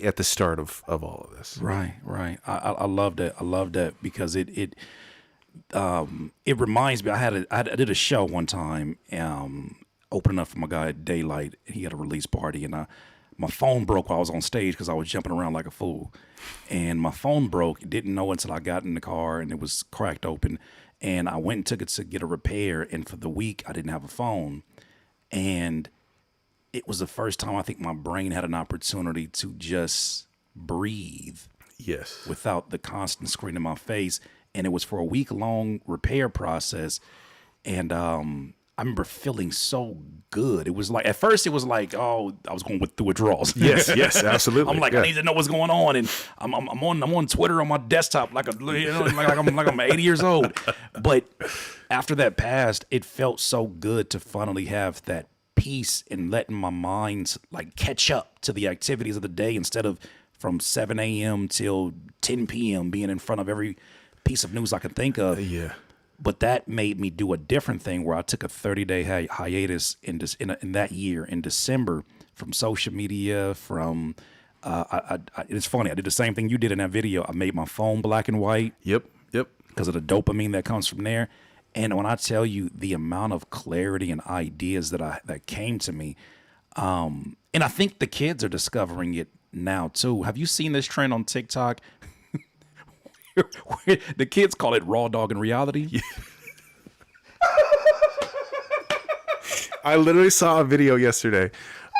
at the start of all of this. Right. I love that. I love that because it reminds me. I did a show one time, opening up for my guy Daylight. He had a release party, and my phone broke while I was on stage because I was jumping around like a fool, and my phone broke. Didn't know until I got in the car and it was cracked open, and I went and took it to get a repair. And for the week, I didn't have a phone, and it was the first time I think my brain had an opportunity to just breathe. Yes. Without the constant screen in my face. And it was for a week-long repair process. And I remember feeling so good. It was like, at first it was like, oh, I was going through withdrawals. Yes, absolutely. I'm like, I need to know what's going on. And I'm on Twitter on my desktop like I'm 80 years old. But after that passed, it felt so good to finally have that peace and letting my mind like catch up to the activities of the day instead of from 7 a.m. till 10 p.m. being in front of every piece of news I could think of. Yeah. But that made me do a different thing where I took a 30-day hiatus in that year in December from social media, from it's funny. I did the same thing you did in that video. I made my phone black and white. Yep. Because of the dopamine that comes from there. And when I tell you the amount of clarity and ideas that came to me, and I think the kids are discovering it now too. Have you seen this trend on TikTok? Where the kids call it raw dog in reality. Yeah. I literally saw a video yesterday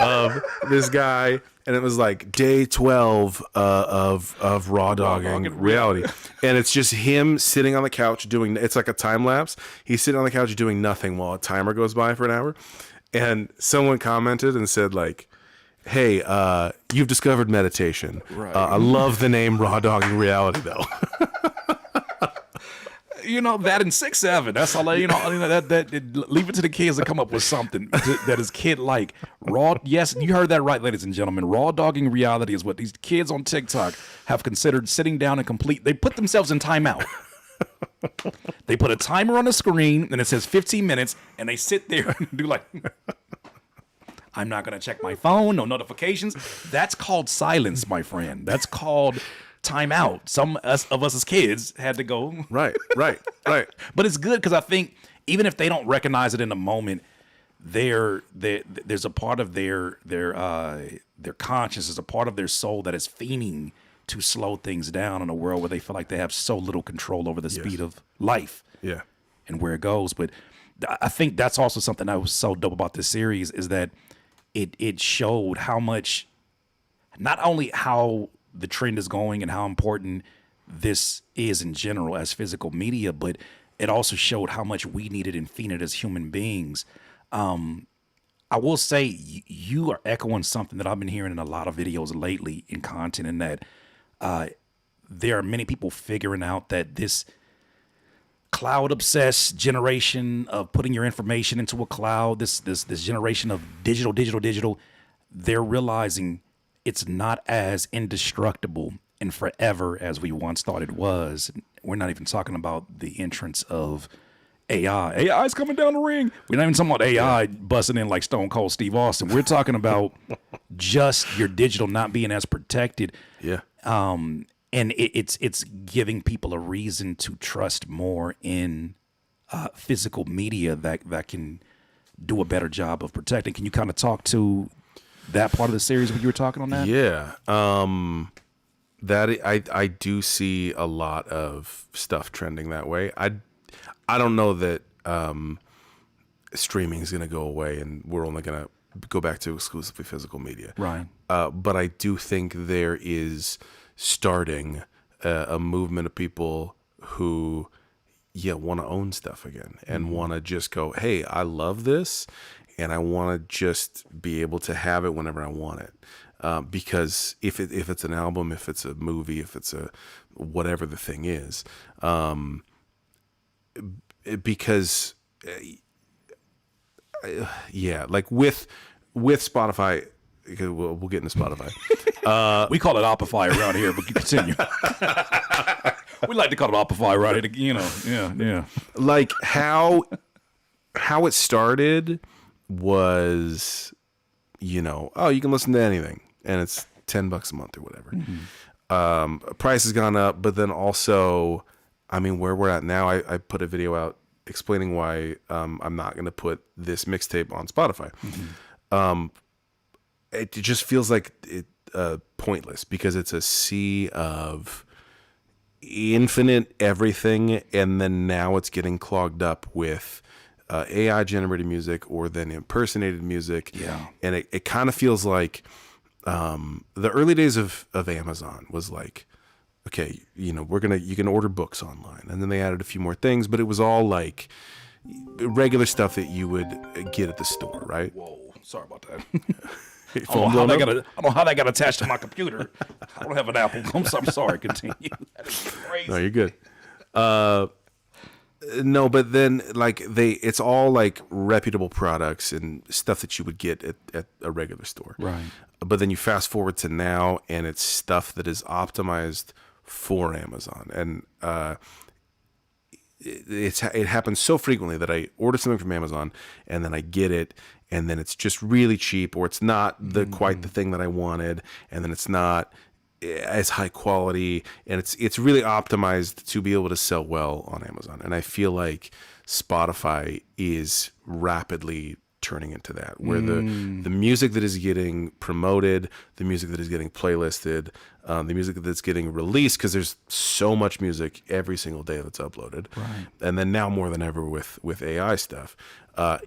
of this guy, and it was like day 12 of raw dogging reality. And it's just him sitting on the couch doing, it's like a time lapse. He's sitting on the couch doing nothing while a timer goes by for an hour. And someone commented and said like, hey, you've discovered meditation. Right. I love the name raw dogging reality though. That in 6'7". That's all. Leave it to the kids to come up with something that is kid like. Raw. Yes, you heard that right, ladies and gentlemen. Raw dogging reality is what these kids on TikTok have considered sitting down and complete. They put themselves in timeout. They put a timer on the screen and it says 15 minutes, and they sit there and do like, I'm not gonna check my phone, no notifications. That's called silence, my friend. That's called time out. Some of us as kids had to go. Right. But it's good because I think even if they don't recognize it in the moment, there's a part of their conscience, a part of their soul that is fiending to slow things down in a world where they feel like they have so little control over the speed of life. Yeah. And where it goes. But I think that's also something that was so dope about this series is that it showed how much, not only how the trend is going and how important this is in general as physical media, but it also showed how much we needed and fiended as human beings. I will say you are echoing something that I've been hearing in a lot of videos lately in content, in that there are many people figuring out that this cloud obsessed generation of putting your information into a cloud, this generation of digital, they're realizing it's not as indestructible and forever as we once thought it was. We're not even talking about the entrance of AI. AI is coming down the ring. We're not even talking about AI busting in like Stone Cold Steve Austin. We're talking about just your digital not being as protected. Yeah. And it's giving people a reason to trust more in physical media that can do a better job of protecting. Can you kind of talk to that part of the series when you were talking on that? Yeah. That I do see a lot of stuff trending that way. I don't know that streaming is going to go away and we're only going to go back to exclusively physical media. Right. But I do think there is starting a movement of people who, want to own stuff again and want to just go, hey, I love this and I want to just be able to have it whenever I want it. Because if it's an album, if it's a movie, if it's a whatever the thing is, because like with Spotify, we'll get into Spotify. We call it Opify around here, but continue. We like to call it Opify around here. Yeah. Like how it started was, you can listen to anything and it's $10 a month or whatever. Price has gone up, but then also, where we're at now, I put a video out explaining why I'm not going to put this mixtape on Spotify. It just feels like it pointless because it's a sea of infinite everything, and then now it's getting clogged up with AI generated music or then impersonated music. Yeah. And it kind of feels like the early days of Amazon was like, okay, you can order books online, and then they added a few more things, but it was all like regular stuff that you would get at the store, right? Whoa, sorry about that. I I don't know how that got attached to my computer. I don't have an Apple. I'm sorry. Continue. That is crazy. No, you're good. No, but then like it's all like reputable products and stuff that you would get at a regular store. Right. But then you fast forward to now, and it's stuff that is optimized for Amazon, and it happens so frequently that I order something from Amazon and then I get it, and then it's just really cheap, or it's not quite the thing that I wanted, and then it's not as high quality, and it's really optimized to be able to sell well on Amazon. And I feel like Spotify is rapidly turning into that, where the music that is getting promoted, the music that is getting playlisted, the music that's getting released, because there's so much music every single day that's uploaded, Right. and then now more than ever with AI stuff,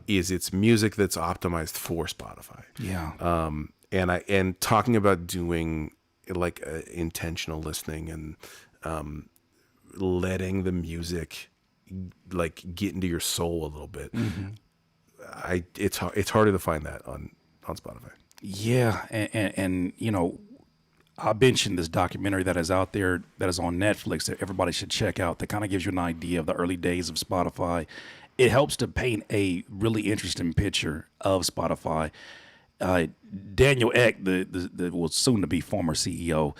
is it's music that's optimized for Spotify. Yeah. And talking about doing like intentional listening and letting the music like get into your soul a little bit. It's harder to find that on Spotify. Yeah, and I mentioned this documentary that is out there that is on Netflix that everybody should check out. That kind of gives you an idea of the early days of Spotify. It helps to paint a really interesting picture of Spotify. Daniel Ek, the well, soon to be former CEO,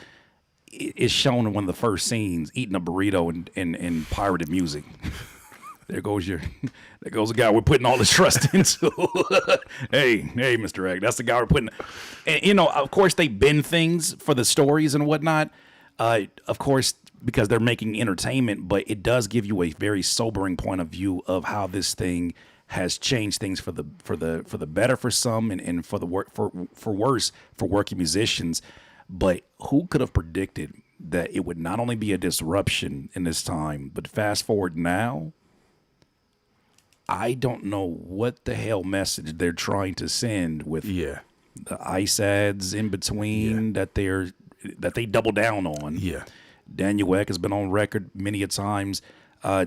is shown in one of the first scenes eating a burrito and pirated music. There goes the guy we're putting all this trust into. hey, Mr. Egg, that's the guy we're putting. And of course they bend things for the stories and whatnot. Of course, because they're making entertainment, but it does give you a very sobering point of view of how this thing has changed things for the better for some, and for the for worse for working musicians. But who could have predicted that it would not only be a disruption in this time, but fast forward now, I don't know what the hell message they're trying to send with the ICE ads in between that they double down on. Yeah. Daniel Ek has been on record many a times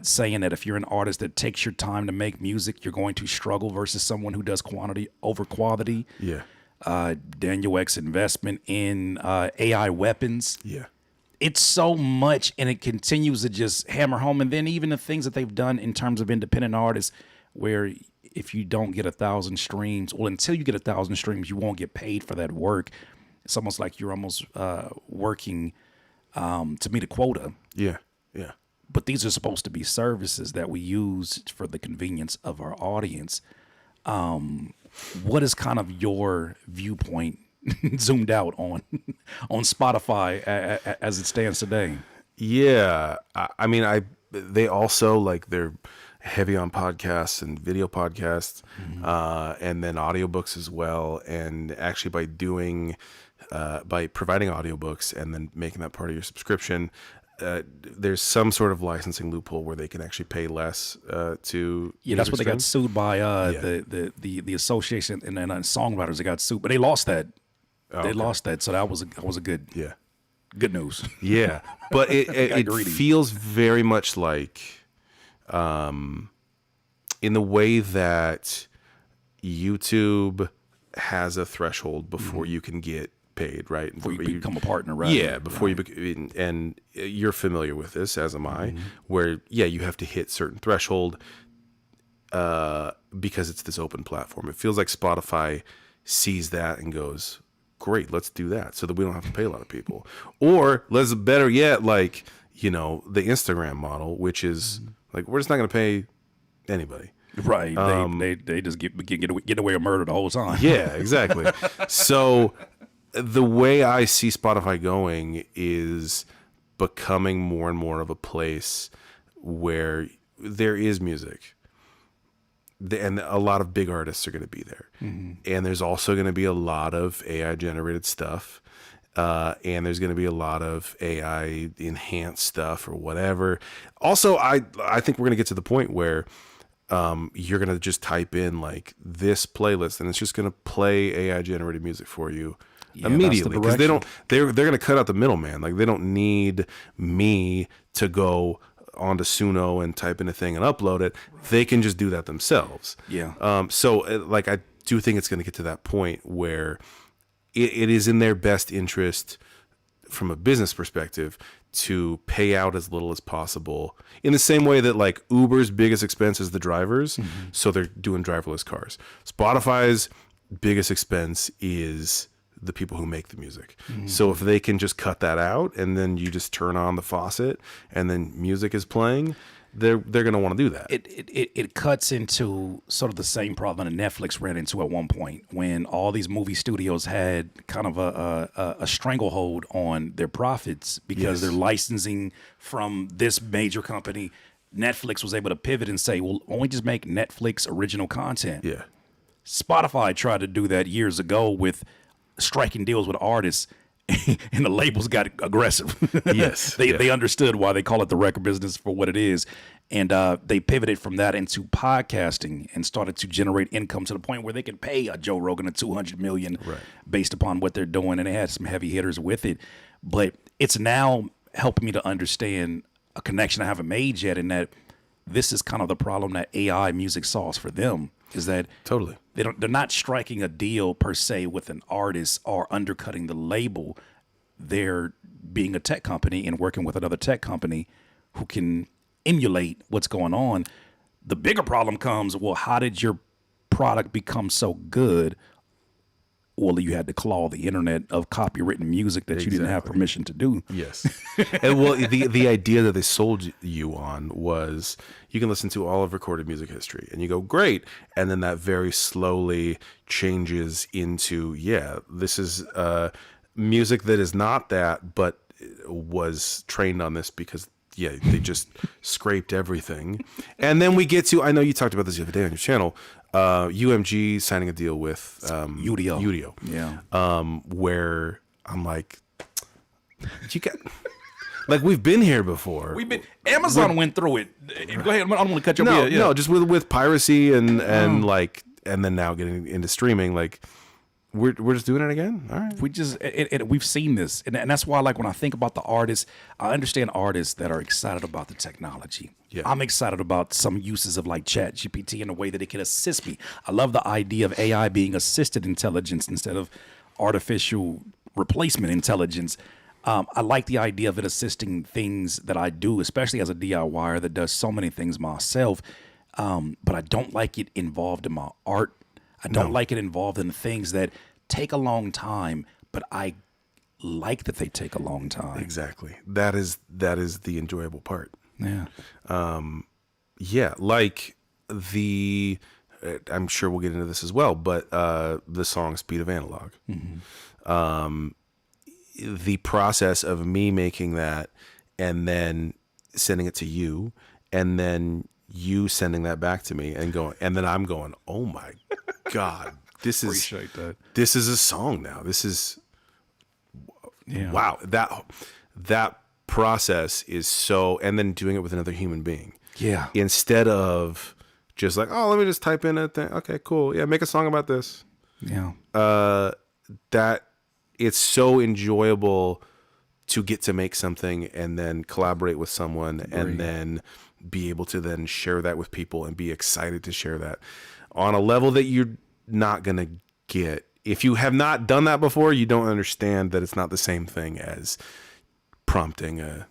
saying that if you're an artist that takes your time to make music, you're going to struggle versus someone who does quantity over quality. Yeah. Daniel Ek's investment in AI weapons. Yeah. It's so much, and it continues to just hammer home. And then even the things that they've done in terms of independent artists, where if you don't get 1,000 streams, well, until you get 1,000 streams, you won't get paid for that work. It's almost like you're almost working to meet a quota. Yeah. Yeah. But these are supposed to be services that we use for the convenience of our audience. What is kind of your viewpoint zoomed out on Spotify as it stands today? Yeah. I mean, they also like they're heavy on podcasts and video podcasts, and then audiobooks as well. And actually by doing by providing audiobooks and then making that part of your subscription, there's some sort of licensing loophole where they can actually pay less to. Yeah, that's what they got streams. sued by the association and then songwriters. They got sued, but they lost that. They lost that, so that was a good good news. Yeah, but it greedy. feels very much like, in the way that YouTube has a threshold before you can get paid, right? Before you become a partner, right? Yeah, before you and you're familiar with this, as am I, where you have to hit certain threshold because it's this open platform. It feels like Spotify sees that and goes, great, let's do that so that we don't have to pay a lot of people. Or let's better yet, like, the Instagram model, which is like, we're just not going to pay anybody. Right. They just get away with murder the whole time. Yeah, exactly. So the way I see Spotify going is becoming more and more of a place where there is music. And a lot of big artists are going to be there. And there's also going to be a lot of AI generated stuff. And there's going to be a lot of AI enhanced stuff or whatever. Also, I think we're going to get to the point where you're going to just type in like this playlist and it's just going to play AI generated music for you immediately, because they're going to cut out the middleman. Like, they don't need me to go onto Suno and type in a thing and upload it. They can just do that themselves. So like, I do think it's going to get to that point where it is in their best interest from a business perspective to pay out as little as possible, in the same way that like Uber's biggest expense is the drivers. So they're doing driverless cars. Spotify's biggest expense is the people who make the music. So if they can just cut that out and then you just turn on the faucet and then music is playing, they're going to want to do that. It cuts into sort of the same problem that Netflix ran into at one point, when all these movie studios had kind of a stranglehold on their profits because they're licensing from this major company. Netflix was able to pivot and say, well, only just make Netflix original content. Yeah. Spotify tried to do that years ago with striking deals with artists, and the labels got aggressive. They understood why they call it the record business for what it is, and they pivoted from that into podcasting and started to generate income to the point where they can pay a Joe Rogan $200 million based upon what they're doing, and they had some heavy hitters with it. But it's now helping me to understand a connection I haven't made yet, in that this is kind of the problem that AI music solves for them, is that Totally. they're not striking a deal per se with an artist or undercutting the label. They're being a tech company and working with another tech company who can emulate what's going on. The bigger problem comes, well, how did your product become so good? Well, you had to claw the internet of copywritten music that you didn't have permission to do. Yes. And well, the idea that they sold you on was you can listen to all of recorded music history and you go, great. And then that very slowly changes into, this is music that is not that, but was trained on this because they just scraped everything. And then we get to, I know you talked about this the other day on your channel, UMG signing a deal with Udio. Where I'm like, you got, like, we've been here before. Amazon went through it. Go ahead. I don't want to cut you off. No, just with piracy and like, and then now getting into streaming, like, we're just doing it again. All right. We've seen this, and that's why, like, when I think about the artists, I understand artists that are excited about the technology. I'm excited about some uses of like ChatGPT and the way that it can assist me. I love the idea of AI being assisted intelligence instead of artificial replacement intelligence. I like the idea of it assisting things that I do, especially as a DIYer that does so many things myself. But I don't like it involved in my art. I don't like it involved in things that take a long time, but I like that they take a long time. Exactly. That is the enjoyable part. Yeah. Like I'm sure we'll get into this as well, but the song Speed of Analog. The process of me making that and then sending it to you and then you sending that back to me and going, and then I'm going, oh my God, this is a song now. This is Yeah. wow, that process is so, and then doing it with another human being. Yeah. Instead of just like, oh, let me just type in a thing. Okay, cool. Yeah, make a song about this. Yeah. That it's so enjoyable to get to make something and then collaborate with someone and then be able to then share that with people and be excited to share that on a level that you're not going to get. If you have not done that before, you don't understand that it's not the same thing as prompting an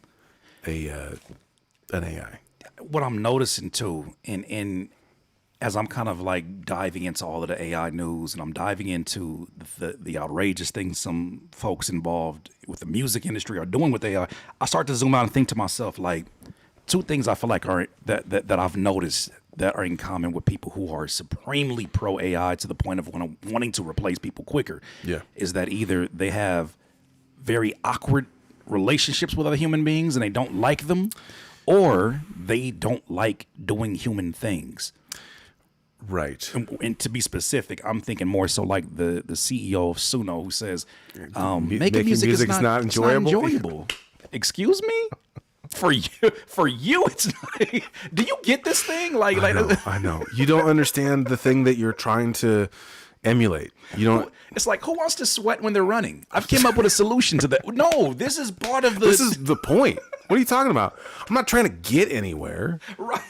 AI. What I'm noticing too, and as I'm kind of like diving into all of the AI news and I'm diving into the outrageous things some folks involved with the music industry are doing with AI, I start to zoom out and think to myself, like, two things I feel like are that I've noticed that are in common with people who are supremely pro AI to the point of wanting to replace people quicker. Yeah. Is that either they have very awkward relationships with other human beings and they don't like them, or they don't like doing human things. Right. And to be specific, I'm thinking more so like the CEO of Suno, who says, making music is not enjoyable. It's not enjoyable. Excuse me? For you, it's not. Do you get this thing? I know. You don't understand the thing that you're trying to emulate. You don't. It's like, who wants to sweat when they're running? I've came up with a solution to that. No, this is part of the. This is the point. What are you talking about? I'm not trying to get anywhere. Right.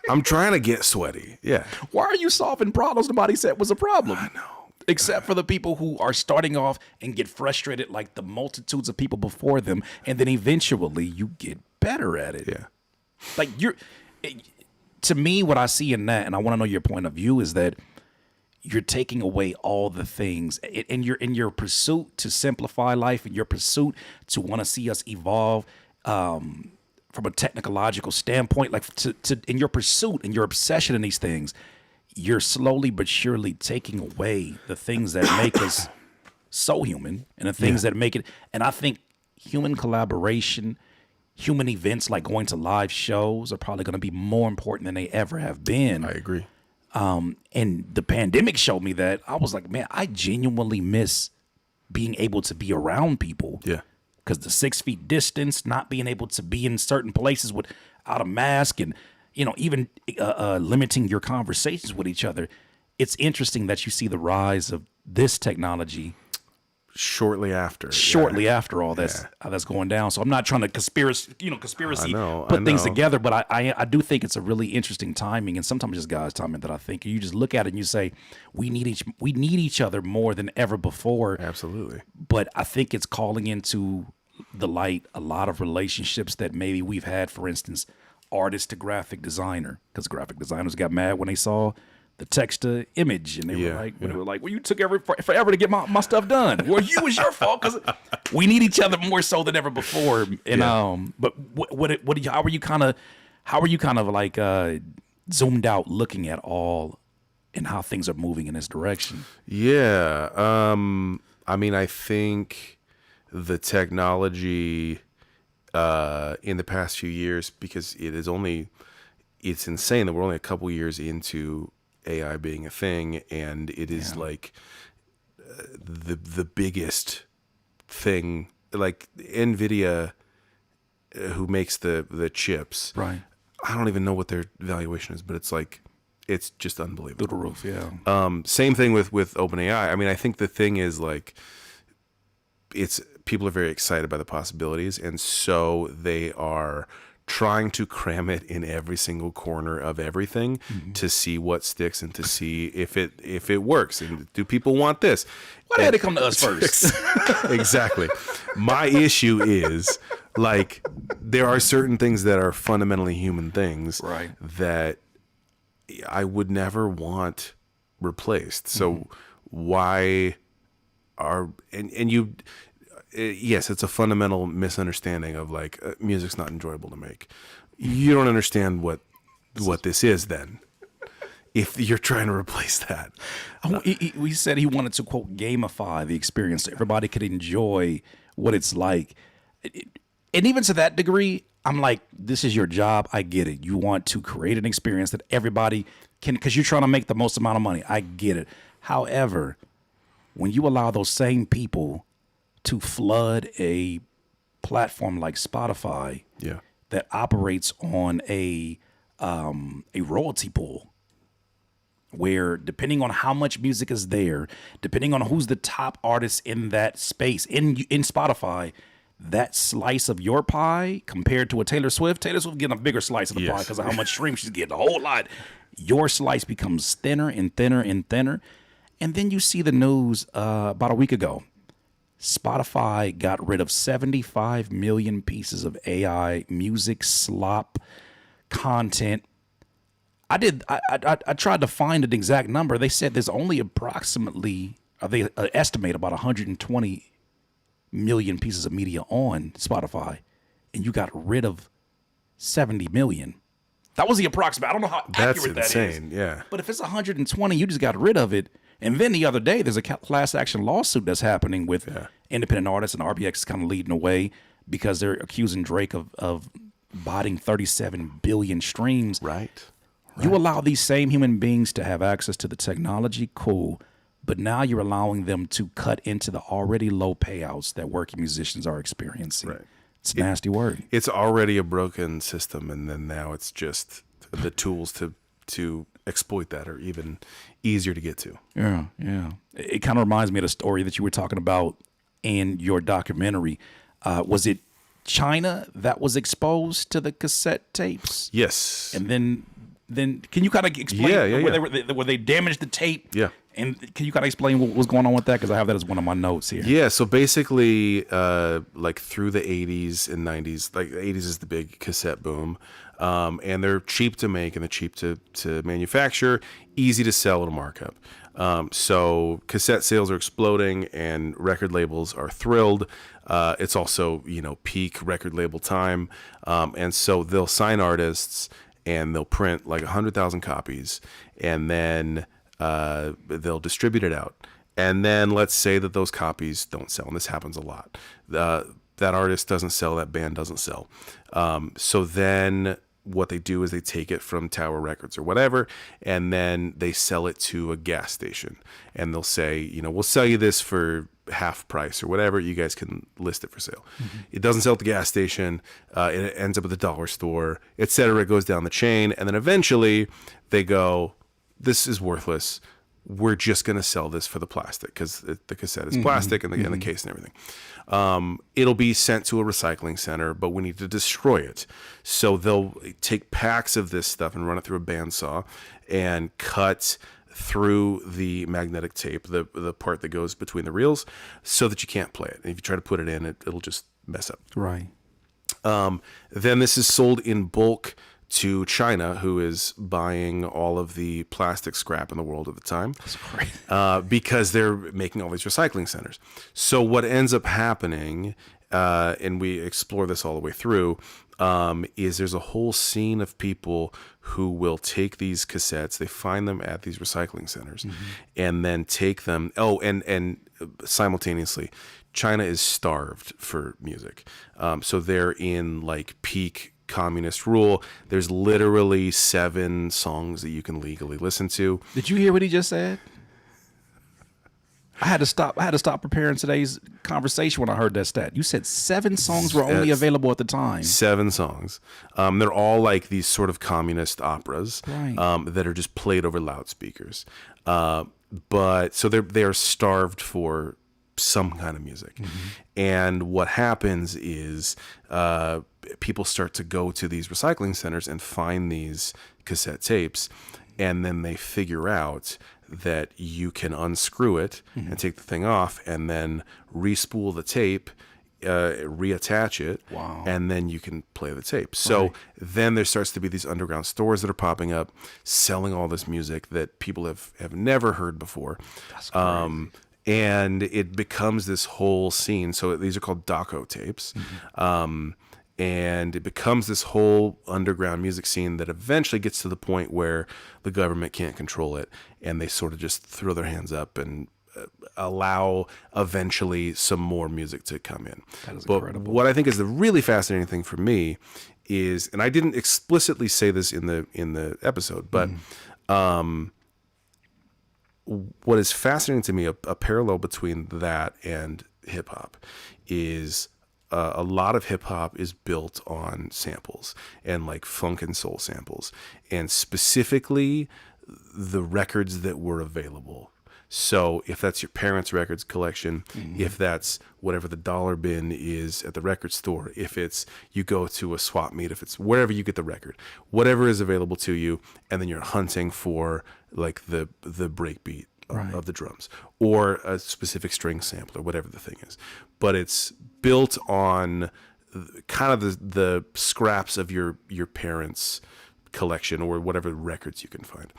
I'm trying to get sweaty. Yeah. Why are you solving problems nobody said was a problem? I know. Except for the people who are starting off and get frustrated like the multitudes of people before them, and then eventually you get better at it. Yeah. Like to me, what I see in that, and I want to know your point of view, is that you're taking away all the things in your pursuit to simplify life, in your pursuit to want to see us evolve from a technological standpoint, like in your pursuit and your obsession in these things, you're slowly but surely taking away the things that make us so human and the things that make it. And I think human collaboration, human events like going to live shows are probably going to be more important than they ever have been. I agree. And the pandemic showed me that. I was like, man, I genuinely miss being able to be around people. Yeah. Because the 6 feet distance, not being able to be in certain places without a mask, and even limiting your conversations with each other. It's interesting that you see the rise of this technology shortly after all that's going down. So I'm not trying to conspiracy put things know. together, but I do think it's a really interesting timing, and sometimes it's God's timing that I think you just look at it and you say we need each other more than ever before. Absolutely. But I think it's calling into the light a lot of relationships that maybe we've had, for instance, artist to graphic designer, because graphic designers got mad when they saw the text to image, and they were like, well, you took forever to get my stuff done. Well, it was your fault, because we need each other more so than ever before. And but how are you kind of like zoomed out looking at all and how things are moving in this direction? Yeah. I mean, I think the technology in the past few years, because it's insane that we're only a couple years into AI being a thing, and it is like the biggest thing. Like NVIDIA, who makes the chips, Right. I don't even know what their valuation is, but it's just unbelievable. Through the roof, yeah. Same thing with OpenAI. I mean, I think the thing is, like, people are very excited by the possibilities, and so they are trying to cram it in every single corner of everything to see what sticks and to see if it works, and do people want this. Why had it come to us first? Exactly. My issue is, like, there are certain things that are fundamentally human things, Right. that I would never want replaced. So why are and you? Yes, it's a fundamental misunderstanding of, like, music's not enjoyable to make. You don't understand what this is then, if you're trying to replace that. We said he wanted to, quote, gamify the experience so everybody could enjoy what it's like. And even to that degree, I'm like, this is your job. I get it. You want to create an experience that everybody can, because you're trying to make the most amount of money. I get it. However, when you allow those same people to flood a platform like Spotify Yeah. that operates on a royalty pool, where depending on how much music is there, depending on who's the top artist in that space in Spotify, that slice of your pie compared to a Taylor Swift getting a bigger slice of the pie because of how much stream she's getting, a whole lot. Your slice becomes thinner and thinner and thinner. And then you see the news about a week ago. Spotify got rid of 75 million pieces of AI music slop content. I tried to find an exact number. They said there's only approximately, they estimate about 120 million pieces of media on Spotify, and you got rid of 70 million. That was the approximate. I don't know how accurate that is. That's insane, yeah. But if it's 120, you just got rid of it. And then the other day, there's a class action lawsuit that's happening with independent artists, and RBX is kind of leading the way because they're accusing Drake of botting 37 billion streams. Right. You allow these same human beings to have access to the technology, cool. But now you're allowing them to cut into the already low payouts that working musicians are experiencing. Right. It's a nasty word. It's already a broken system, and then now it's just the tools to exploit that are even easier to get to. Yeah, yeah. It kind of reminds me of the story that you were talking about in your documentary. Was it China that was exposed to the cassette tapes? Yes. And then can you kind of explain where they damaged the tape? Yeah. And can you kind of explain what was going on with that? Because I have that as one of my notes here. Yeah, so basically, like through the 80s and 90s, like the 80s is the big cassette boom, and they're cheap to make and they're cheap to manufacture, easy to sell at a markup. So cassette sales are exploding and record labels are thrilled. It's also, peak record label time. And so they'll sign artists and they'll print like 100,000 copies, and then they'll distribute it out. And then let's say that those copies don't sell, and this happens a lot. That artist doesn't sell, that band doesn't sell. So then what they do is they take it from Tower Records or whatever, and then they sell it to a gas station. And they'll say, we'll sell you this for half price or whatever. You guys can list it for sale. Mm-hmm. It doesn't sell at the gas station. It ends up at the dollar store, etc. It goes down the chain. And then eventually they go, this is worthless. We're just going to sell this for the plastic because the cassette is plastic and the case and everything. It'll be sent to a recycling center, but we need to destroy it. So they'll take packs of this stuff and run it through a bandsaw and cut through the magnetic tape, the part that goes between the reels, so that you can't play it. And if you try to put it in, it'll just mess up. Right. Then this is sold in bulk to China, who is buying all of the plastic scrap in the world at the time. That's great. Because they're making all these recycling centers. So what ends up happening, and we explore this all the way through, is there's a whole scene of people who will take these cassettes, they find them at these recycling centers, and then take them. Oh, and simultaneously, China is starved for music. So they're in like peak communist rule. There's literally 7 songs that you can legally listen to. Did you hear what he just said? I had to stop preparing today's conversation when I heard that stat. You said 7 songs were only available at the time. 7 songs. They're all like these sort of communist operas, right, that are just played over loudspeakers. But so they are starved for some kind of music. And what happens is people start to go to these recycling centers and find these cassette tapes, and then they figure out that you can unscrew it and take the thing off and then re-spool the tape, reattach it, and then you can play the tape. So then there starts to be these underground stores that are popping up selling all this music that people have never heard before. That's crazy. And it becomes this whole scene. So these are called Daco tapes. And it becomes this whole underground music scene that eventually gets to the point where the government can't control it. And they sort of just throw their hands up and allow eventually some more music to come in. That is incredible. But what I think is the really fascinating thing for me is, and I didn't explicitly say this in the episode, but what is fascinating to me, a parallel between that and hip hop is a lot of hip hop is built on samples and like funk and soul samples, and specifically the records that were available. So if that's your parents' records collection, if that's whatever the dollar bin is at the record store, if it's you go to a swap meet, if it's wherever you get the record, whatever is available to you, and then you're hunting for like the breakbeat of the drums or a specific string sample or whatever the thing is. But it's built on kind of the scraps of your parents' collection or whatever records you can find.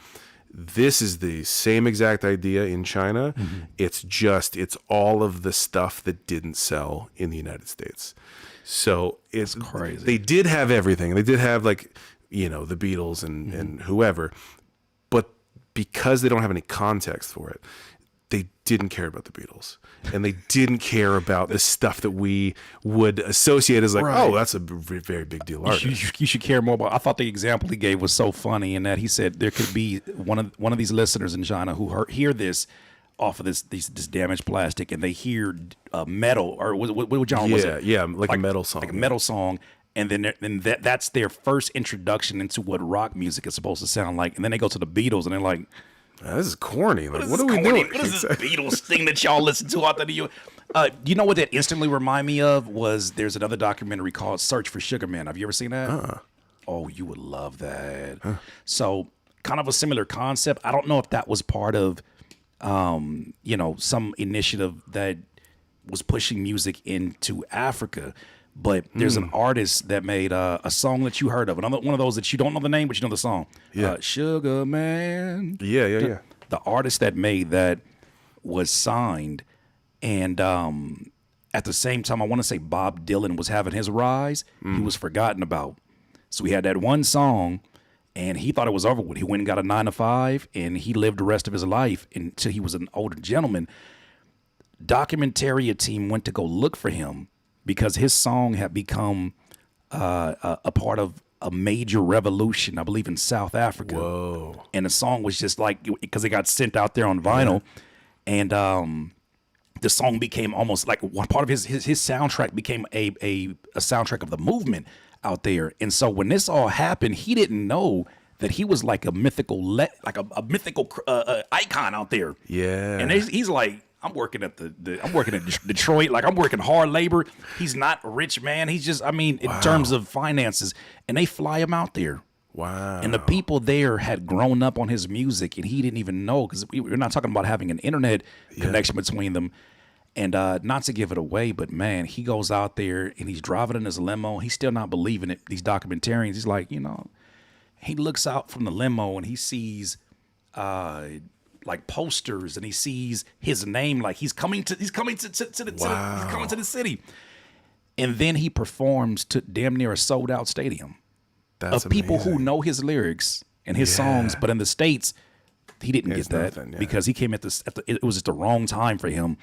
This is the same exact idea in China. It's all of the stuff that didn't sell in the United States. So it's crazy. They did have everything. They did have like, the Beatles and whoever, but because they don't have any context for it, they didn't care about the Beatles, and they didn't care about the stuff that we would associate as like, oh, that's a very big deal artist. You should care more about. I thought the example he gave was so funny in that he said there could be one of these listeners in China who hear this off of this damaged plastic, and they hear metal or what genre was it? Yeah, like a metal song, And then that's their first introduction into what rock music is supposed to sound like, and then they go to the Beatles and they're like, this is corny. Like, what are we doing? What is this Beatles thing that y'all listen to out there? You know what that instantly remind me of was there's another documentary called Search for Sugar Man. Have you ever seen that? Oh, you would love that. So kind of a similar concept. I don't know if that was part of, some initiative that was pushing music into Africa. But there's an artist that made a song that you heard of. Another one of those that you don't know the name, but you know the song. Yeah. Sugar Man. Yeah. The artist that made that was signed. And at the same time, I want to say Bob Dylan was having his rise. He was forgotten about. So he had that one song, and he thought it was over with. He went and got a 9-to-5, and he lived the rest of his life until he was an older gentleman. Documentaria team went to go look for him, because his song had become a part of a major revolution, I believe, in South Africa. Whoa. And the song was just like, because it got sent out there on vinyl, and the song became almost like one part of his soundtrack became a soundtrack of the movement out there. And so when this all happened, he didn't know that he was like a mythical icon out there. Yeah. And he's like, I'm working at I'm working at Detroit. Like, I'm working hard labor. He's not a rich man. He's just, in terms of finances, and they fly him out there. Wow. And the people there had grown up on his music, and he didn't even know, because we're not talking about having an internet connection between them. And not to give it away, but man, he goes out there and he's driving in his limo. He's still not believing it. These documentarians, he's like, he looks out from the limo and he sees like posters, and he sees his name, like he's coming to the city. And then he performs to damn near a sold out stadium of people who know his lyrics and his songs. But in the States, he didn't get that because he came it was just the wrong time for him.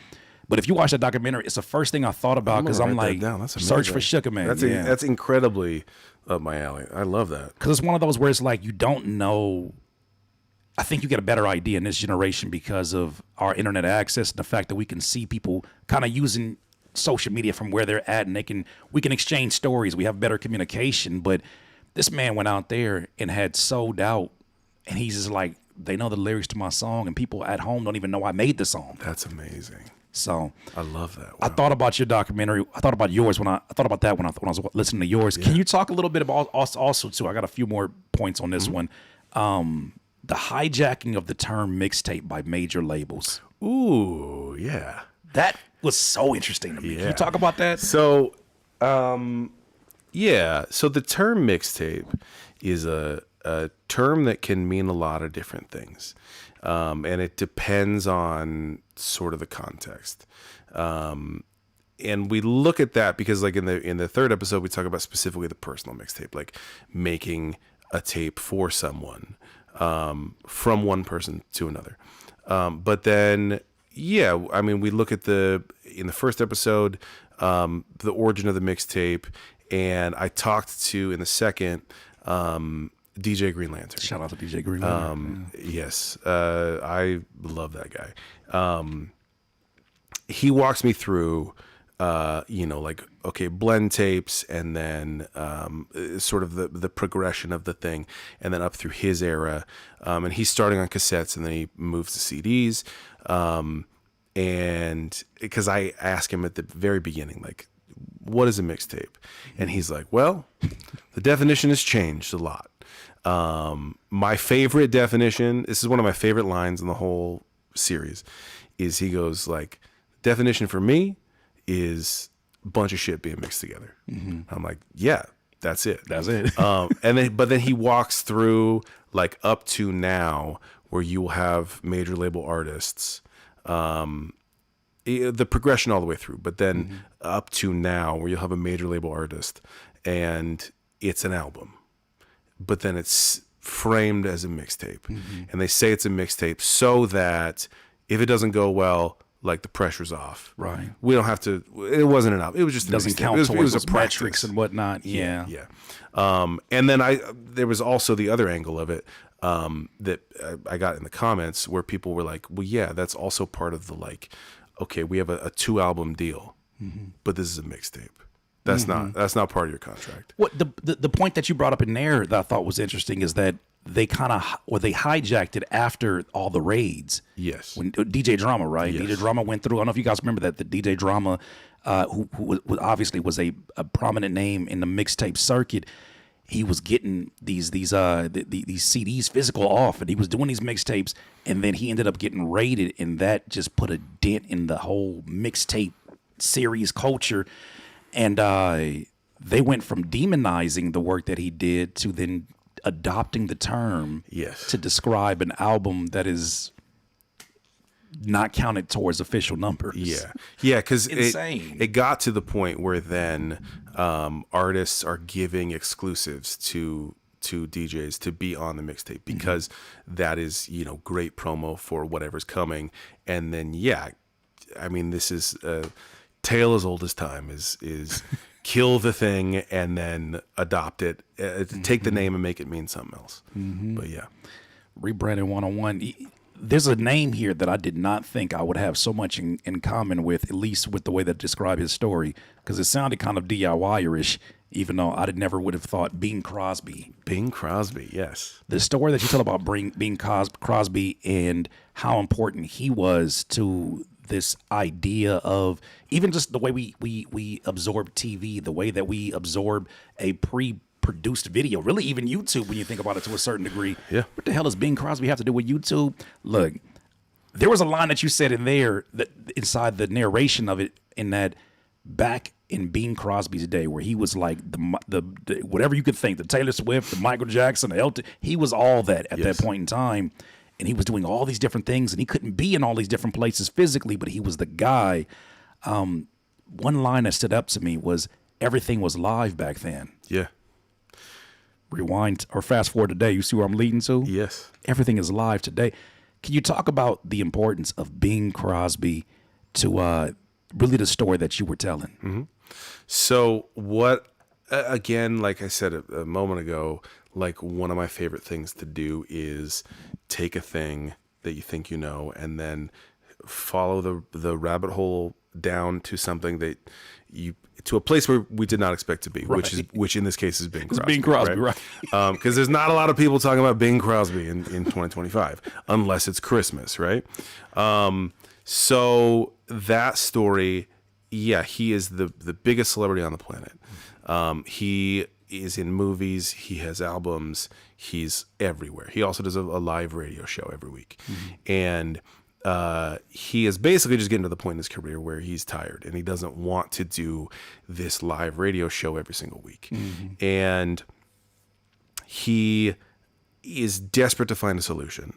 But if you watch that documentary, it's the first thing I thought about, because I'm like, search for Sugar Man. That's incredibly up my alley. I love that. Because it's one of those where it's like, you don't know. I think you get a better idea in this generation because of our internet access and the fact that we can see people kind of using social media from where they're at, and we can exchange stories. We have better communication. But this man went out there and had sold out, and he's just like, they know the lyrics to my song, and people at home don't even know I made the song. That's amazing. So I love that. Wow. I thought about your documentary. I thought about yours when I thought about that when I was listening to yours. Yeah. Can you talk a little bit about also too? I got a few more points on this one. The hijacking of the term mixtape by major labels. Ooh, yeah. That was so interesting to me. Yeah. Can you talk about that? So, yeah. So the term mixtape is a term that can mean a lot of different things. And it depends on sort of the context. And we look at that because, like, in the third episode, we talk about specifically the personal mixtape, like making a tape for someone, from one person to another. But then, we look at in the first episode, the origin of the mixtape, and I talked to, in the second, DJ Green Lantern. Shout out to DJ Green Lantern. Yes. I love that guy. he walks me through, like, okay, blend tapes, and then sort of the progression of the thing, and then up through his era. And he's starting on cassettes, and then he moves to CDs. And because I ask him at the very beginning, like, what is a mixtape? And he's like, well, the definition has changed a lot. My favorite definition, this is one of my favorite lines in the whole series, is he goes like, definition for me is a bunch of shit being mixed together. I'm like, yeah, that's it. That's it. But then he walks through like up to now where you will have major label artists, the progression all the way through, but then up to now where you'll have a major label artist and it's an album, but then it's framed as a mixtape. And they say it's a mixtape so that if it doesn't go well, like the pressure's off. Right. We don't have to, it wasn't enough. It was just, doesn't count towards those metrics and whatnot. Yeah. And then there was also the other angle of it, that I got in the comments where people were like, well, yeah, that's also part of the, like, okay, we have a 2-album deal, but this is a mixtape. That's not part of your contract. What the point that you brought up in there that I thought was interesting is that they they hijacked it after all the raids. Yes. When DJ Drama, right? Yes. DJ Drama went through. I don't know if you guys remember that the DJ Drama, who obviously was a prominent name in the mixtape circuit. He was getting these CDs physical off, and he was doing these mixtapes, and then he ended up getting raided, and that just put a dent in the whole mixtape series culture. And they went from demonizing the work that he did to then adopting the term to describe an album that is not counted towards official numbers. Yeah, because it got to the point where then artists are giving exclusives to DJs to be on the mixtape because that is, great promo for whatever's coming. And then, I mean, this is a tale as old as time is kill the thing and then adopt it, take the name and make it mean something else. But yeah. Rebranding 101. There's a name here that I did not think I would have so much in common with, at least with the way that describe his story, because it sounded kind of DIY-ish, even though I never would have thought Bing Crosby. Bing Crosby, yes. The story that you tell about Bing Crosby and how important he was to this idea of even just the way we absorb TV, the way that we absorb a produced video, really even YouTube when you think about it to a certain degree. Yeah. What the hell does Bing Crosby have to do with YouTube? Look, there was a line that you said in there that inside the narration of it, in that back in Bing Crosby's day where he was like the whatever you could think, the Taylor Swift, the Michael Jackson, the Elton, he was all that at that point in time. And he was doing all these different things, and he couldn't be in all these different places physically, but he was the guy. One line that stood up to me was, everything was live back then. Yeah. Rewind or fast forward today, you see where I'm leading to? Yes. Everything is live today. Can you talk about the importance of Bing Crosby to really the story that you were telling? So what, again, like I said a moment ago, like one of my favorite things to do is take a thing that you think you know and then follow the rabbit hole down to something that to a place where we did not expect to be, which in this case is Bing Crosby. It's Bing Crosby, right? Because there's not a lot of people talking about Bing Crosby in 2025, unless it's Christmas, right? So that story, he is the biggest celebrity on the planet. He is in movies, he has albums, he's everywhere. He also does a live radio show every week. And he is basically just getting to the point in his career where he's tired and he doesn't want to do this live radio show every single week. And he is desperate to find a solution.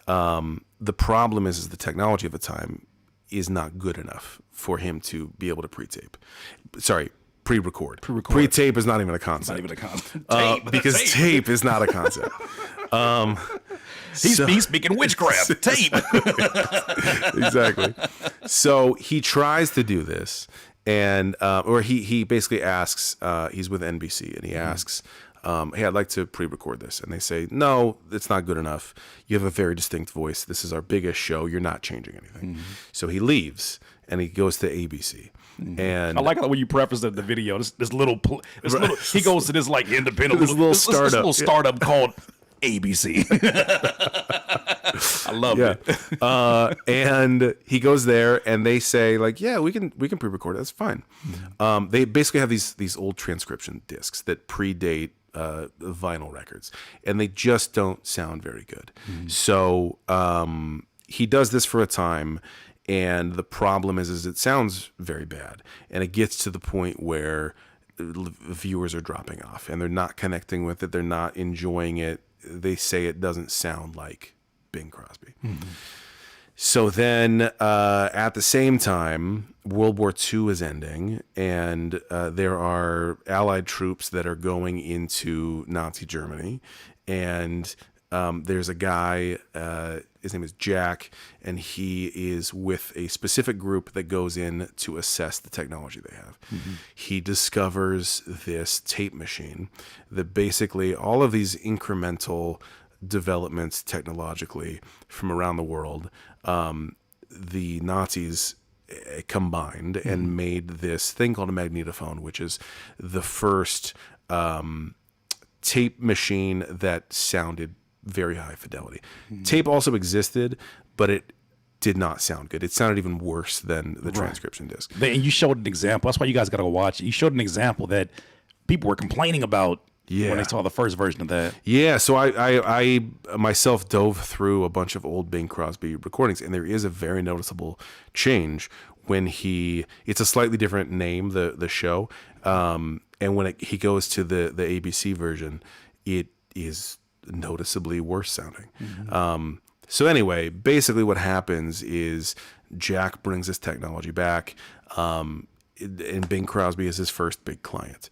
The problem is the technology of the time is not good enough for him to be able to pre-record. Pre-tape is not even a concept. Not even a concept. Because tape is not a concept. He's speaking witchcraft. Tape. Exactly. So he tries to do this, and or he basically asks. He's with NBC, and he asks, "Hey, I'd like to pre-record this." And they say, "No, it's not good enough. You have a very distinct voice. This is our biggest show. You're not changing anything." So he leaves. and he goes to ABC. And I like how when you preface the video, this little, he goes to this like independent, This little startup. this little startup called ABC. I love it. And he goes there, and they say like, yeah, we can pre-record it. That's fine. They basically have these old transcription discs that predate vinyl records, and they just don't sound very good. So he does this for a time, and the problem is it sounds very bad, and it gets to the point where viewers are dropping off, and they're not connecting with it. They're not enjoying it. They say it doesn't sound like Bing Crosby. So then at the same time, World War II is ending, and there are Allied troops that are going into Nazi Germany, and there's a guy, his name is Jack, and he is with a specific group that goes in to assess the technology they have. He discovers this tape machine that basically all of these incremental developments technologically from around the world, the Nazis combined and made this thing called a magnetophone, which is the first tape machine that sounded very high fidelity. Tape also existed, but it did not sound good. It sounded even worse than the transcription disc. And you showed an example. That's why you guys got to go watch it. You showed an example that people were complaining about when they saw the first version of that. Yeah, so I myself dove through a bunch of old Bing Crosby recordings, and there is a very noticeable change when it's a slightly different name, the show, and when he goes to the ABC version, it is noticeably worse sounding. So anyway, basically what happens is Jack brings this technology back, and Bing Crosby is his first big client.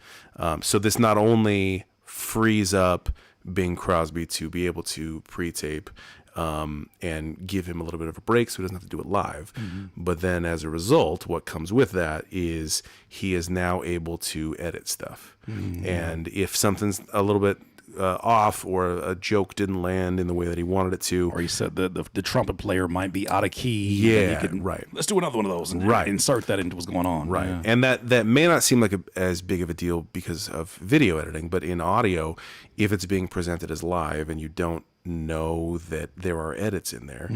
So this not only frees up Bing Crosby to be able to pre-tape and give him a little bit of a break so he doesn't have to do it live, but then as a result, what comes with that is he is now able to edit stuff. And if something's a little bit off, or a joke didn't land in the way that he wanted it to, or he said the trumpet player might be out of key. Right. Let's do another one of those and insert that into what's going on. Right. Yeah. And that may not seem like as big of a deal because of video editing, but in audio, if it's being presented as live and you don't know that there are edits in there,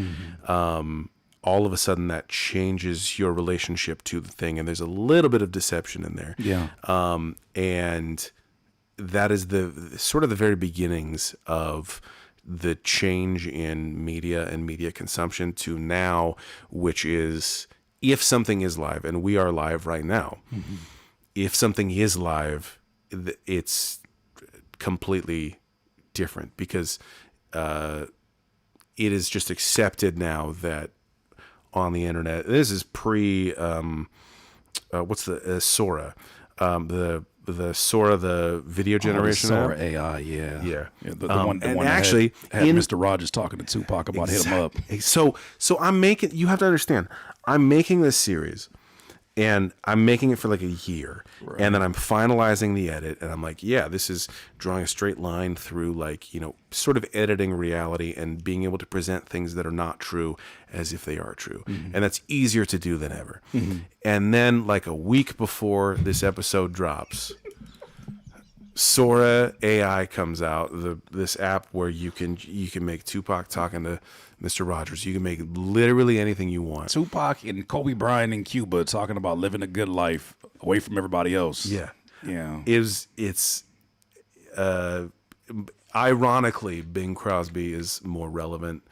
all of a sudden that changes your relationship to the thing, and there's a little bit of deception in there. And that is the sort of the very beginnings of the change in media and media consumption to now, which is if something is live, and we are live right now, if something is live, it's completely different because it is just accepted now that on the internet, this is pre, what's the Sora, the Sora, the video generation. Sora AI, the one and that actually had Mr. Rogers talking to Tupac about hit him up. So I'm making. You have to understand. I'm making this series, and I'm making it for like a year, and then I'm finalizing the edit, and I'm like, yeah, this is drawing a straight line through, like, sort of editing reality and being able to present things that are not true as if they are true, and that's easier to do than ever. And then, like a week before this episode drops, Sora AI comes out, this app where you can make Tupac talking to Mr. Rogers. You can make literally anything you want. Tupac and Kobe Bryant in Cuba talking about living a good life away from everybody else. Yeah. It's ironically, Bing Crosby is more relevant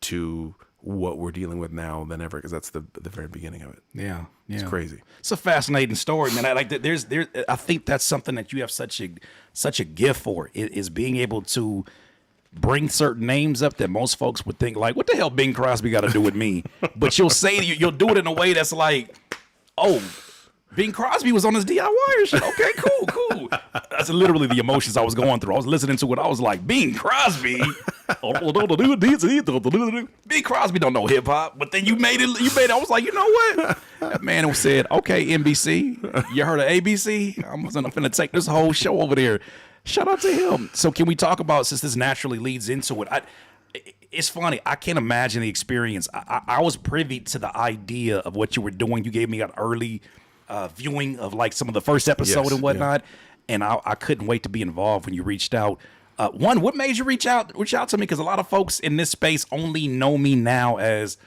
to what we're dealing with now than ever, because that's the very beginning of it. Yeah. It's crazy. It's a fascinating story, man. I like that. I think that's something that you have such a gift for, is being able to bring certain names up that most folks would think like, what the hell Bing Crosby got to do with me? But you'll do it in a way that's like, oh, Bing Crosby was on his DIY shit. Okay, cool. That's literally the emotions I was going through. I was listening to it. I was like, Bing Crosby. Bing Crosby don't know hip hop, but then you made it. I was like, you know what? That man who said, okay, NBC, you heard of ABC? I'm finna take this whole show over there. Shout out to him. So can we talk about, since this naturally leads into it, it's funny. I can't imagine the experience. I was privy to the idea of what you were doing. You gave me an early viewing of like some of the first episode and whatnot, and I couldn't wait to be involved when you reached out. One, what made you reach out to me? Because a lot of folks in this space only know me now as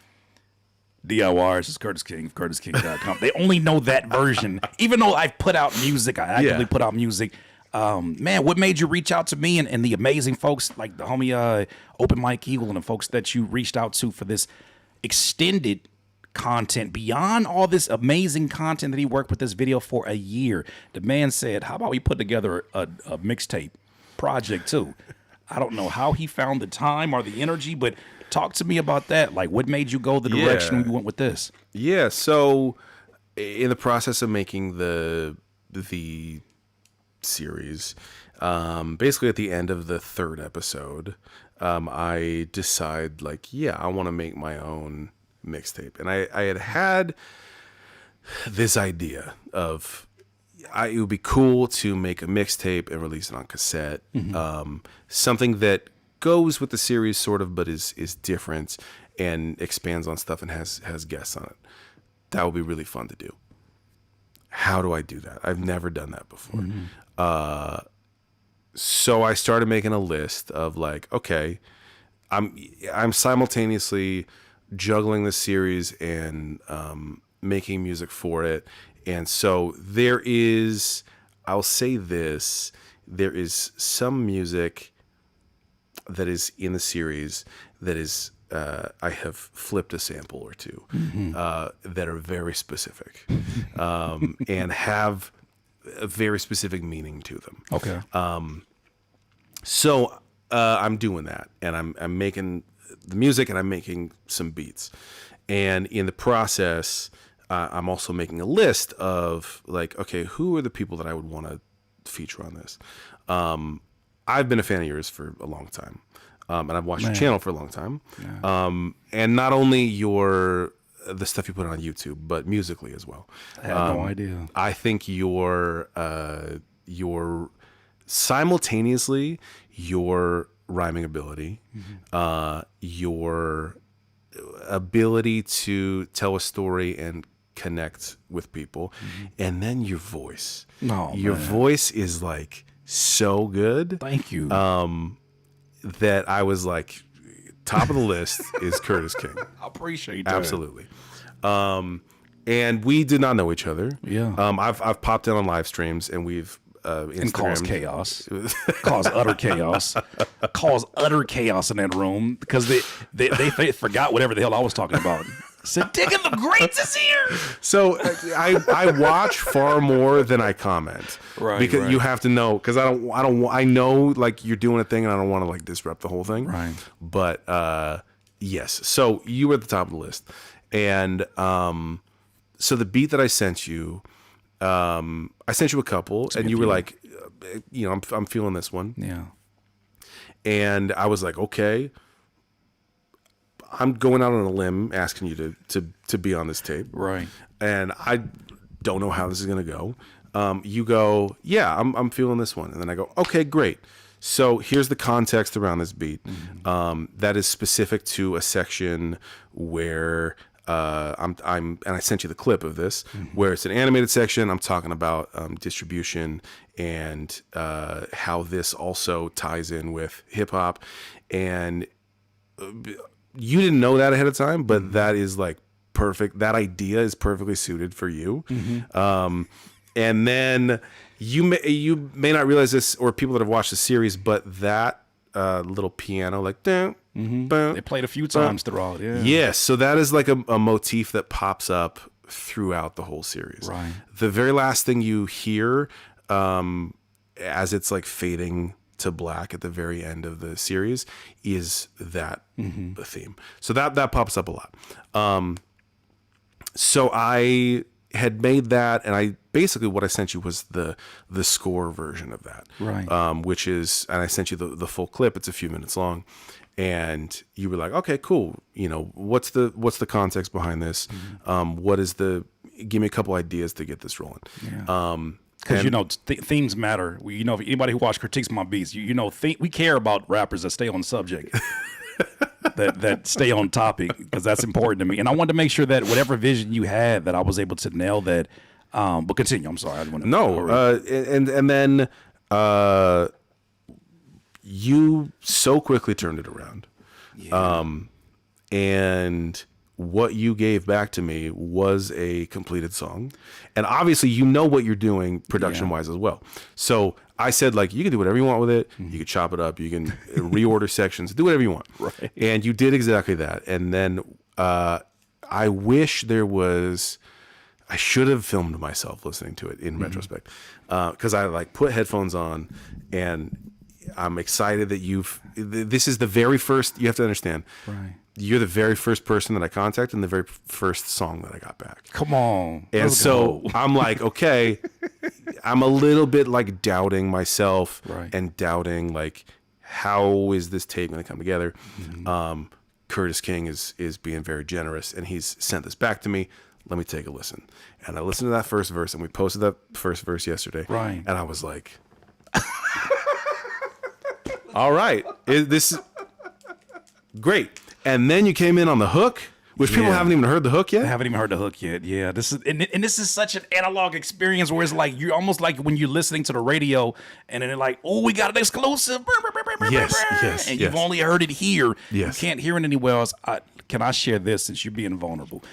DIYers. This is Curtis King of CurtisKing.com. They only know that version. Even though I've put out music, I actively put out music. Man, what made you reach out to me and the amazing folks like the homie Open Mike Eagle and the folks that you reached out to for this extended content beyond all this amazing content that he worked with this video for a year? The man said, how about we put together a mixtape project too? I don't know how he found the time or the energy, but talk to me about that. Like, what made you go the direction you went with this? Yeah, so in the process of making the series, basically at the end of the third episode, I decide like, I want to make my own mixtape. And I had this idea of it would be cool to make a mixtape and release it on cassette. Something that goes with the series sort of, but is different and expands on stuff and has guests on it. That would be really fun to do. How do I do that? I've never done that before. So I started making a list of like, okay, I'm simultaneously juggling the series and making music for it. And so there is, I'll say this, there is some music that is in the series that is, I have flipped a sample or two that are very specific and have a very specific meaning to them. Okay. So I'm doing that, and I'm making the music, and I'm making some beats, and in the process, I'm also making a list of like, okay, who are the people that I would want to feature on this? I've been a fan of yours for a long time, and I've watched your channel for a long time, and not only the stuff you put on YouTube, but musically as well. I had no idea. I think your simultaneously your rhyming ability, your ability to tell a story and connect with people, and then your voice. Your voice is like so good. Thank you. That I was like, top of the list is Curtis King. I appreciate that. Absolutely. And we did not know each other. Yeah. I've popped in on live streams, and we've and cause chaos. Cause utter chaos. Cause utter chaos in that room because they forgot whatever the hell I was talking about. Said, Diggin The Greats is here. So I watch far more than I comment, right? Because you have to know, because I know like you're doing a thing, and I don't want to like disrupt the whole thing, right? But yes, so you were at the top of the list, and so the beat that I sent you a couple, and you were like, I'm feeling this one, and I was like, okay. I'm going out on a limb asking you to be on this tape. Right. And I don't know how this is going to go. You go, I'm feeling this one. And then I go, okay, great. So here's the context around this beat. That is specific to a section where and I sent you the clip of this, where it's an animated section. I'm talking about distribution and how this also ties in with hip hop. And you didn't know that ahead of time, but that is like perfect. That idea is perfectly suited for you. And then you may not realize this, or people that have watched the series, but that little piano, like, they played a few times throughout. Yes. So that is like a motif that pops up throughout the whole series. Right. The very last thing you hear, as it's like fading to black at the very end of the series, is that the theme. So that pops up a lot. So I had made that, and I basically, what I sent you was the score version of that, right? Which is, and I sent you the full clip. It's a few minutes long, and you were like, okay, cool. What's the context behind this? What is give me a couple ideas to get this rolling. Because themes matter. If anybody who watch critiques my beats, we care about rappers that stay on subject. that stay on topic, because that's important to me. And I wanted to make sure that whatever vision you had, that I was able to nail that. But continue. I'm sorry. I didn't want to. And then you so quickly turned it around. Yeah. And what you gave back to me was a completed song. And obviously, you know what you're doing production-wise as well. So I said, like, you can do whatever you want with it. You can chop it up. You can reorder sections. Do whatever you want. Right. And you did exactly that. And then I wish there was... I should have filmed myself listening to it in retrospect, because I like put headphones on, and I'm excited that this is the very first, you have to understand, Right. You're the very first person that I contacted and the very first song that I got back. Come on. And Let's so go. I'm like, okay, I'm a little bit like doubting myself Right. and doubting like, how is this tape going to come together? Curtis King is being very generous, and he's sent this back to me. Let me take a listen. And I listened to that first verse, and we posted that first verse yesterday. Right. And I was like, all right, this is great. And then you came in on the hook, which people haven't even heard the hook yet. I haven't even heard the hook yet. Yeah, this is and this is such an analog experience where it's like you're almost like when you're listening to the radio and then they're like, "Oh, we got an exclusive." Yes, and you've only heard it here. Yes. You can't hear it anywhere else. Can I share this since you're being vulnerable?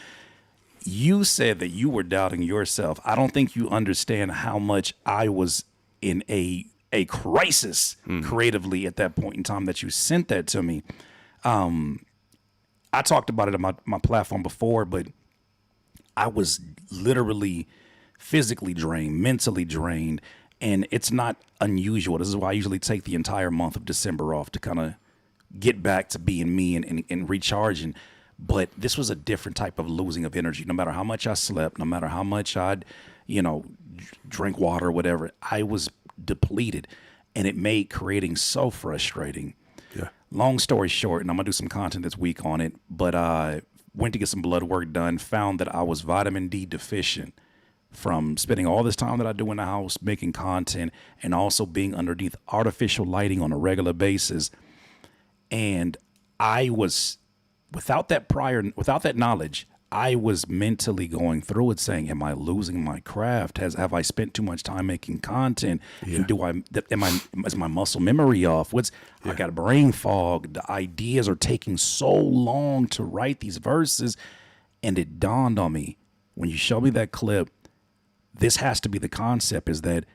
You said that you were doubting yourself. I don't think you understand how much I was in a crisis creatively at that point in time that you sent that to me. I talked about it on my platform before, but I was literally physically drained, mentally drained, and it's not unusual. This is why I usually take the entire month of December off to kind of get back to being me and recharging. But this was a different type of losing of energy. No matter how much I slept, no matter how much I'd, drink water or whatever, I was depleted, and it made creating so frustrating. Yeah. Long story short, and I'm gonna do some content this week on it, but I went to get some blood work done, found that I was vitamin D deficient from spending all this time that I do in the house making content and also being underneath artificial lighting on a regular basis. And I was, without that knowledge, I was mentally going through it saying, am I losing my craft? Have I spent too much time making content? Yeah. And is my muscle memory off? I got a brain fog. The ideas are taking so long to write these verses. And it dawned on me when you showed me that clip, this has to be the concept, is that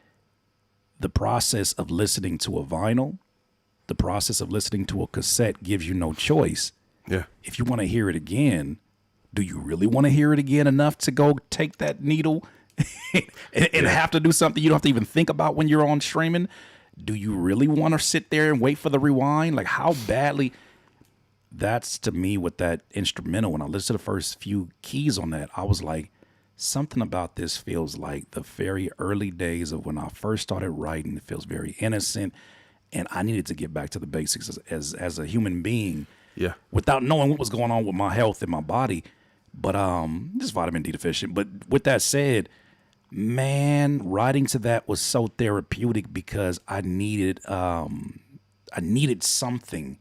the process of listening to a vinyl, the process of listening to a cassette gives you no choice. Yeah. If you want to hear it again, do you really want to hear it again enough to go take that needle and have to do something you don't have to even think about when you're on streaming? Do you really want to sit there and wait for the rewind? Like, how badly? That's, to me, with that instrumental, when I listened to the first few keys on that, I was like, something about this feels like the very early days of when I first started writing. It feels very innocent, and I needed to get back to the basics as a human being. Yeah. Without knowing what was going on with my health and my body. But just vitamin D deficient. But with that said, man, writing to that was so therapeutic because I needed something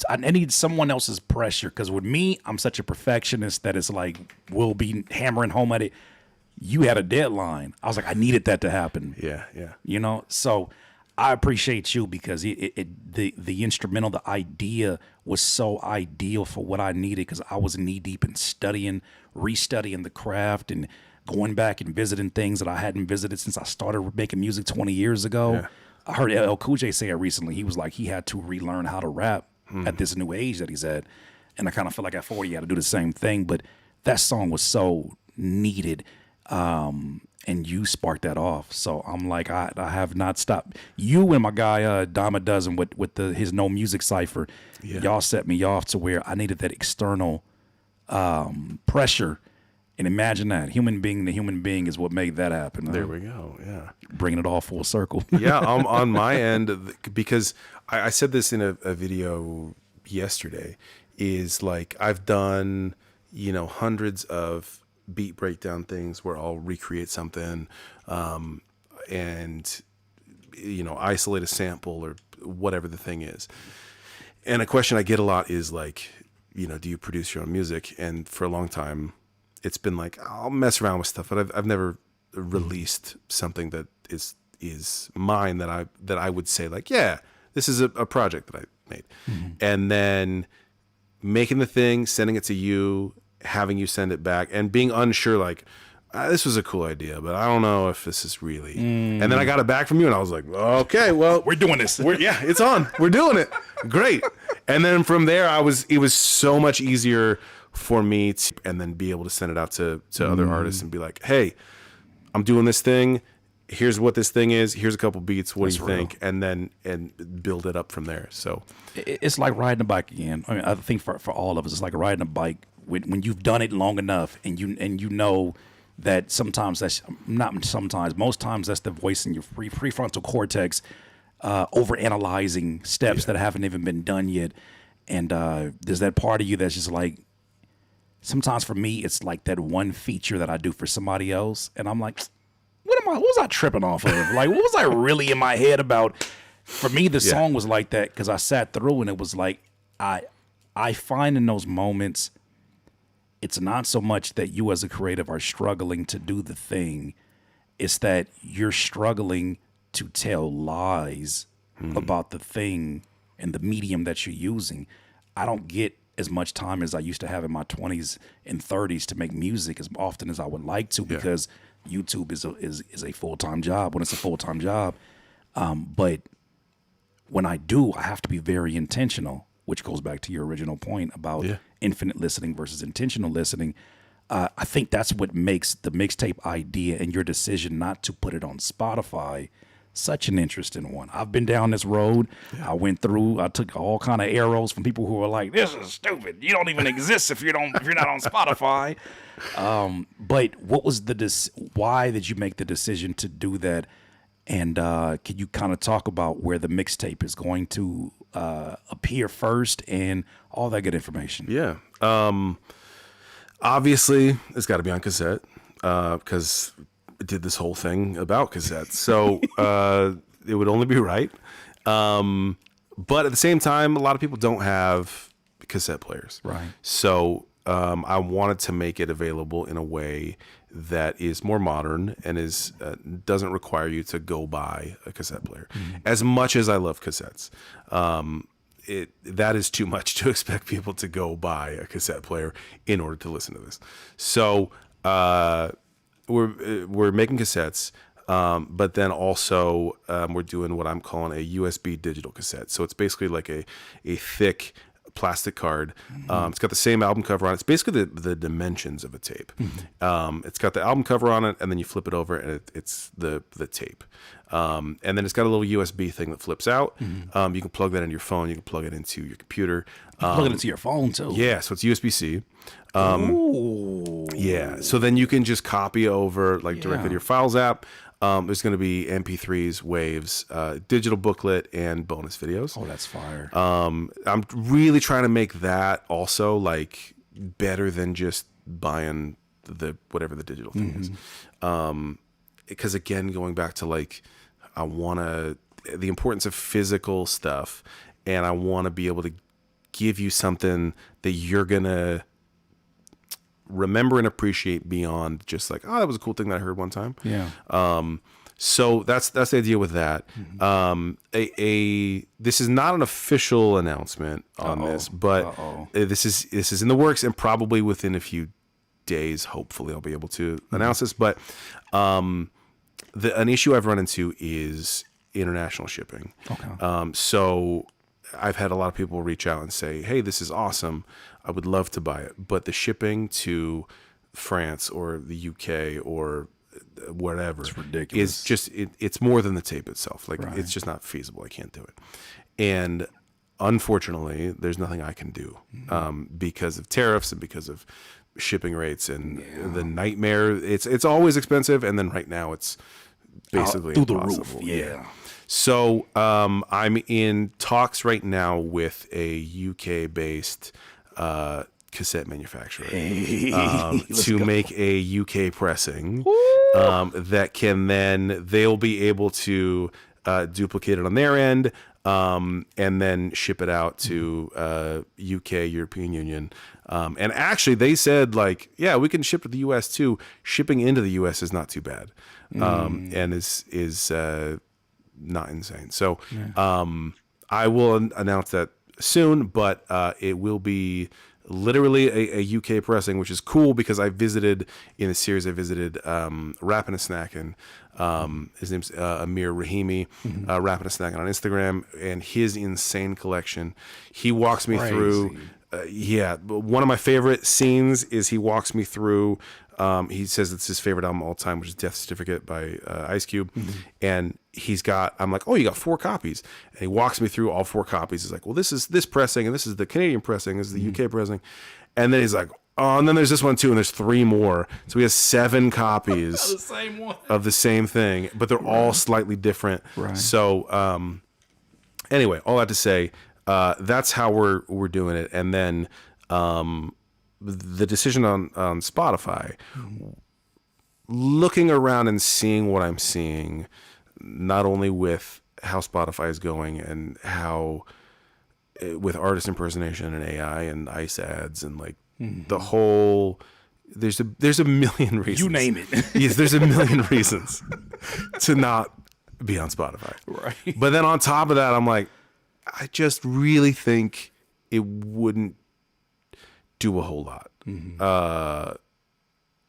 I needed someone else's pressure. Because with me, I'm such a perfectionist that it's like we'll be hammering home at it. You had a deadline. I was like, I needed that to happen. Yeah. So I appreciate you because the instrumental, the idea was so ideal for what I needed, because I was knee deep in studying, restudying the craft and going back and visiting things that I hadn't visited since I started making music 20 years ago. Yeah. I heard LL Cool J say it recently. He was like, he had to relearn how to rap at this new age that he's at. And I kind of feel like at 40, he had to do the same thing. But that song was so needed. And you sparked that off. So I'm like, I have not stopped. You and my guy, Dama Dozen with his No Music Cypher, y'all set me off to where I needed that external pressure. And imagine that. Human being to human being is what made that happen. There we go. Yeah. Bringing it all full circle. Yeah, on my end, because I said this in a video yesterday, is like I've done, hundreds of beat breakdown things where I'll recreate something and, isolate a sample or whatever the thing is. And a question I get a lot is like, do you produce your own music? And for a long time, it's been like, I'll mess around with stuff, but I've never released something that is mine that I would say like, yeah, this is a project that I made. And then making the thing, sending it to you, having you send it back, and being unsure like, this was a cool idea, but I don't know if this is really. And then I got it back from you, and I was like, okay, well, We're doing this. yeah, it's on. We're doing it. Great. And then from there, it was so much easier for me to, and then be able to send it out to other artists and be like, hey, I'm doing this thing. Here's what this thing is. Here's a couple beats. What do you think? And then build it up from there. So it's like riding a bike again. I mean, I think for all of us, it's like riding a bike when you've done it long enough, and you know that sometimes that's not sometimes, most times that's the voice in your prefrontal cortex over analyzing steps that haven't even been done yet. And there's that part of you that's just like, sometimes for me, it's like that one feature that I do for somebody else, and I'm like, what was I tripping off of? Like, what was I really in my head about? For me, the song was like that because I sat through, and it was like, I find in those moments, it's not so much that you as a creative are struggling to do the thing. It's that you're struggling to tell lies about the thing and the medium that you're using. I don't get as much time as I used to have in my 20s and 30s to make music as often as I would like to, because YouTube is a full-time job when it's a full-time job. But when I do, I have to be very intentional, which goes back to your original point about infinite listening versus intentional listening. I think that's what makes the mixtape idea and your decision not to put it on Spotify such an interesting one. I've been down this road. I took all kind of arrows from people who were like, "This is stupid. You don't even exist if you're not on Spotify." But what was why did you make the decision to do that? And can you kind of talk about where the mixtape is going to appear first and all that good information? Yeah. Obviously, it's got to be on cassette because I did this whole thing about cassettes. So it would only be right. But at the same time, a lot of people don't have cassette players. Right. So I wanted to make it available in a way that is more modern and doesn't require you to go buy a cassette player. As much as I love cassettes, that is too much to expect people to go buy a cassette player in order to listen to this. So we're making cassettes, but then also we're doing what I'm calling a USB digital cassette. So it's basically like a thick plastic card. It's got the same album cover on it. It's basically the dimensions of a tape. It's got the album cover on it, and then you flip it over, and it's the tape. And then it's got a little USB thing that flips out. You can plug that into your phone. You can plug it into your computer. Plug it into your phone too. Yeah, so it's USB-C. Ooh. Yeah, so then you can just copy over directly to your Files app. There's going to be MP3s, waves, digital booklet, and bonus videos. Oh, that's fire. I'm really trying to make that also like better than just buying whatever the digital thing is. Because again, going back to like, the importance of physical stuff, and I want to be able to give you something that you're going to remember and appreciate beyond just like, oh, that was a cool thing that I heard one time. Yeah. So that's the idea with that. This is not an official announcement on this, but this is in the works, and probably within a few days, hopefully I'll be able to announce this. But an issue I've run into is international shipping. Okay. So I've had a lot of people reach out and say, hey, this is awesome. I would love to buy it. But the shipping to France or the UK or whatever it's ridiculous. Is just, it's more than the tape itself. Like, it's just not feasible. I can't do it. And unfortunately, there's nothing I can do because of tariffs and because of shipping rates and the nightmare. It's always expensive. And then right now it's basically through impossible. the roof. Yeah. So I'm in talks right now with a UK-based cassette manufacturer to make a UK pressing that can then they'll be able to duplicate it on their end. and then ship it out to UK, European Union. And actually, they said like, yeah, we can ship to the US too. Shipping into the US is not too bad, and is not insane. So I will announce that soon, but it will be literally a UK pressing, which is cool because I visited in the series. I visited Rappin' a Snackin'. His name's Amir Rahimi, Rappin' a Snackin' on Instagram, and his insane collection. He walks me through. One of my favorite scenes is he walks me through. He says it's his favorite album of all time, which is Death Certificate by Ice Cube. And I'm like, oh, you got 4 copies. And he walks me through all 4 copies. He's like, well, this is this pressing, and this is the Canadian pressing, this is the UK pressing. And then he's like, oh, and then there's this one too, and there's 3 more. So he has 7 copies the same one. of the same thing, but they're all slightly different. Right. So anyway, all that to say, that's how we're doing it. And then the decision on Spotify, looking around and seeing what I'm seeing, not only with how Spotify is going and how with artist impersonation and AI and ICE ads and like the whole, there's a million reasons. You name it. Yes, there's a million reasons to not be on Spotify. Right. But then on top of that, I'm like, I just really think it wouldn't do a whole lot.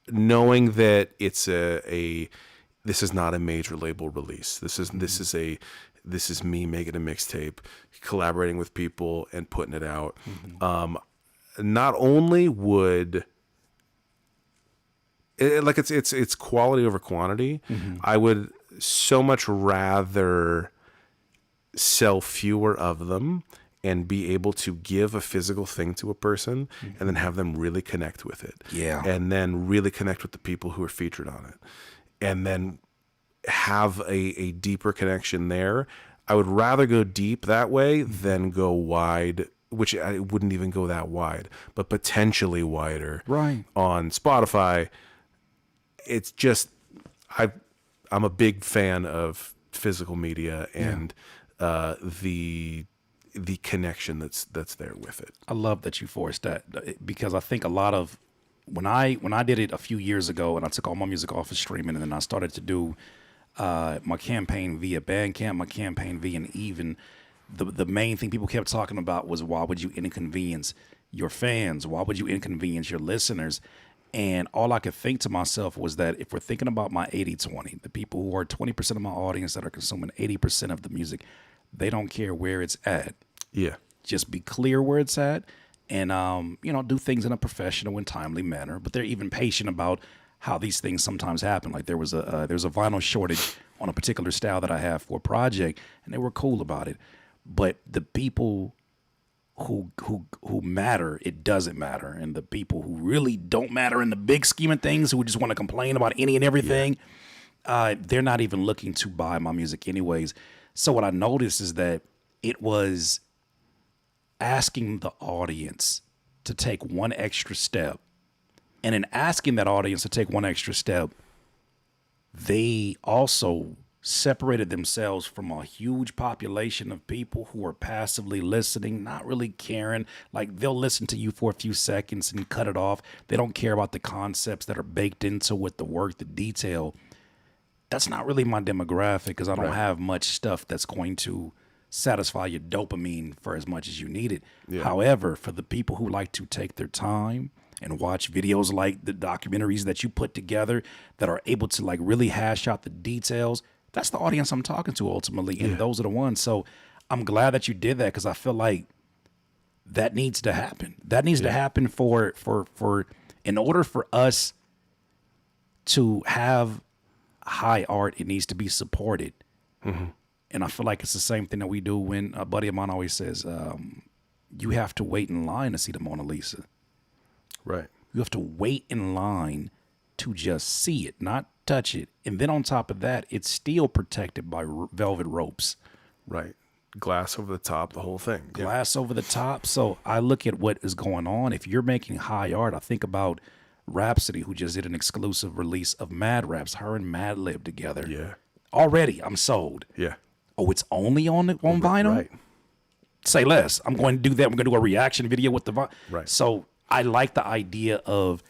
Knowing that it's this is not a major label release. This is me making a mixtape, collaborating with people and putting it out. Not only would it's quality over quantity. I would so much rather sell fewer of them and be able to give a physical thing to a person and then have them really connect with it. Yeah. And then really connect with the people who are featured on it. And then have a deeper connection there. I would rather go deep that way than go wide, which I wouldn't even go that wide, but potentially wider. Right. On Spotify, it's just, I'm a big fan of physical media and the connection that's there with it. I love that you forced that, because I think a lot of when I did it a few years ago and I took all my music off of streaming and then I started to do my campaign via Bandcamp, my campaign via Even, the main thing people kept talking about was, why would you inconvenience your fans? Why would you inconvenience your listeners? And all I could think to myself was that if we're thinking about my 80-20, the people who are 20% of my audience that are consuming 80% of the music, they don't care where it's at. Yeah. Just be clear where it's at and, do things in a professional and timely manner. But they're even patient about how these things sometimes happen. Like there was a vinyl shortage on a particular style that I have for a project, and they were cool about it. But the people who matter, it doesn't matter. And the people who really don't matter in the big scheme of things, who just want to complain about any and everything, they're not even looking to buy my music anyways. So what I noticed is that it was asking the audience to take one extra step. And in asking that audience to take one extra step, they also separated themselves from a huge population of people who are passively listening, not really caring. Like they'll listen to you for a few seconds and cut it off. They don't care about the concepts that are baked into it, the work, the detail. That's not really my demographic, because I don't have much stuff that's going to satisfy your dopamine for as much as you need it. Yeah. However, for the people who like to take their time and watch videos like the documentaries that you put together that are able to like really hash out the details, that's the audience I'm talking to ultimately. And those are the ones. So I'm glad that you did that, because I feel like that needs to happen. That needs to happen for in order for us to have high art, it needs to be supported. And I feel like it's the same thing that we do when a buddy of mine always says, you have to wait in line to see the Mona Lisa. Right. You have to wait in line to just see it, not touch it. And then on top of that, it's still protected by velvet ropes. Right. Glass over the top, the whole thing. Glass over the top. So I look at what is going on. If you're making high art, I think about Rhapsody, who just did an exclusive release of Mad Raps, her and Mad Lib together. Yeah. Already, I'm sold. Yeah. Oh, it's only on vinyl? Right. Say less. I'm going to do that. I'm going to do a reaction video with the vinyl. Right. So I like the idea of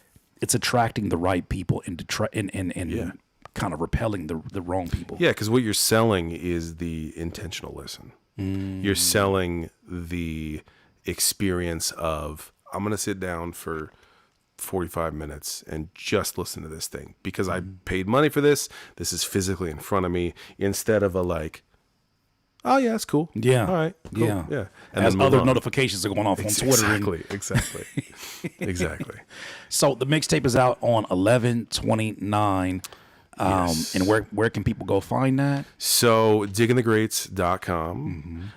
it's attracting the right people and kind of repelling the wrong people. Yeah, because what you're selling is the intentional listen. You're selling the experience of, I'm going to sit down for 45 minutes and just listen to this thing because I paid money for this. This is physically in front of me, instead of a like, oh yeah, that's cool. Yeah. All right. Cool. Yeah. Yeah. And as other notifications are going off on Twitter. Exactly. So the mixtape is out on 11/29. Yes. And where can people go find that? So diggingthegreats.com.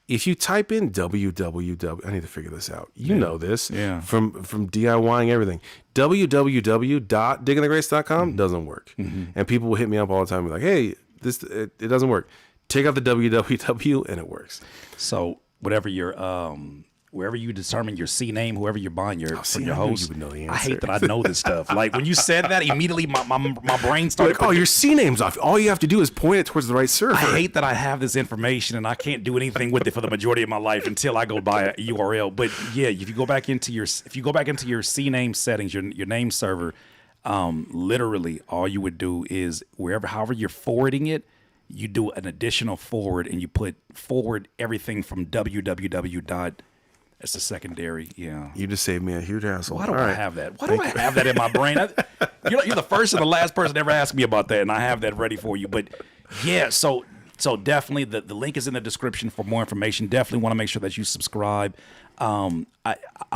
If you type in www, I need to figure this out. You know this. Yeah. From DIYing everything. www.diggingthegreats.com doesn't work. And people will hit me up all the time and be like, hey, it doesn't work. Take out the www and it works. So whatever your wherever you determine your C name, whoever you're buying from your host, you would know the answer. I hate that I know this stuff. Like when you said that, immediately my brain started. Like, oh, your C name's off. All you have to do is point it towards the right server. I hate that I have this information and I can't do anything with it for the majority of my life until I go buy a URL. But yeah, if you go back into your C name settings, your name server, literally all you would do is however you're forwarding it, you do an additional forward and you put forward everything from www. It's a secondary, yeah. You just saved me a huge asshole. Why do I have that? Why do I have that in my brain? You're the first and the last person to ever ask me about that, and I have that ready for you. But yeah, so definitely the link is in the description for more information. Definitely want to make sure that you subscribe. I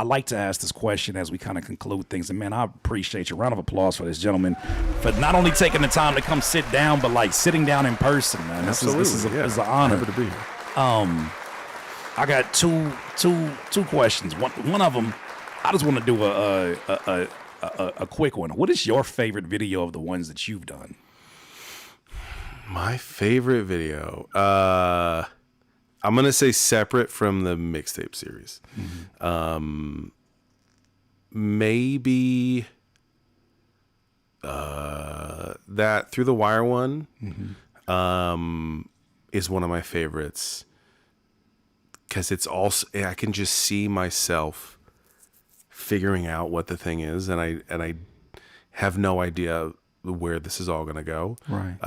like to ask this question as we kind of conclude things, and man, I appreciate you. Round of applause for this gentleman for not only taking the time to come sit down, but like sitting down in person, man. This is an honor. Happy to be here. I got two questions. One of them, I just want to do a quick one. What is your favorite video of the ones that you've done? My favorite video, I'm gonna say separate from the mixtape series. Maybe that Through the Wire one is one of my favorites. Because it's also, I can just see myself figuring out what the thing is, and I have no idea where this is all gonna go. Right.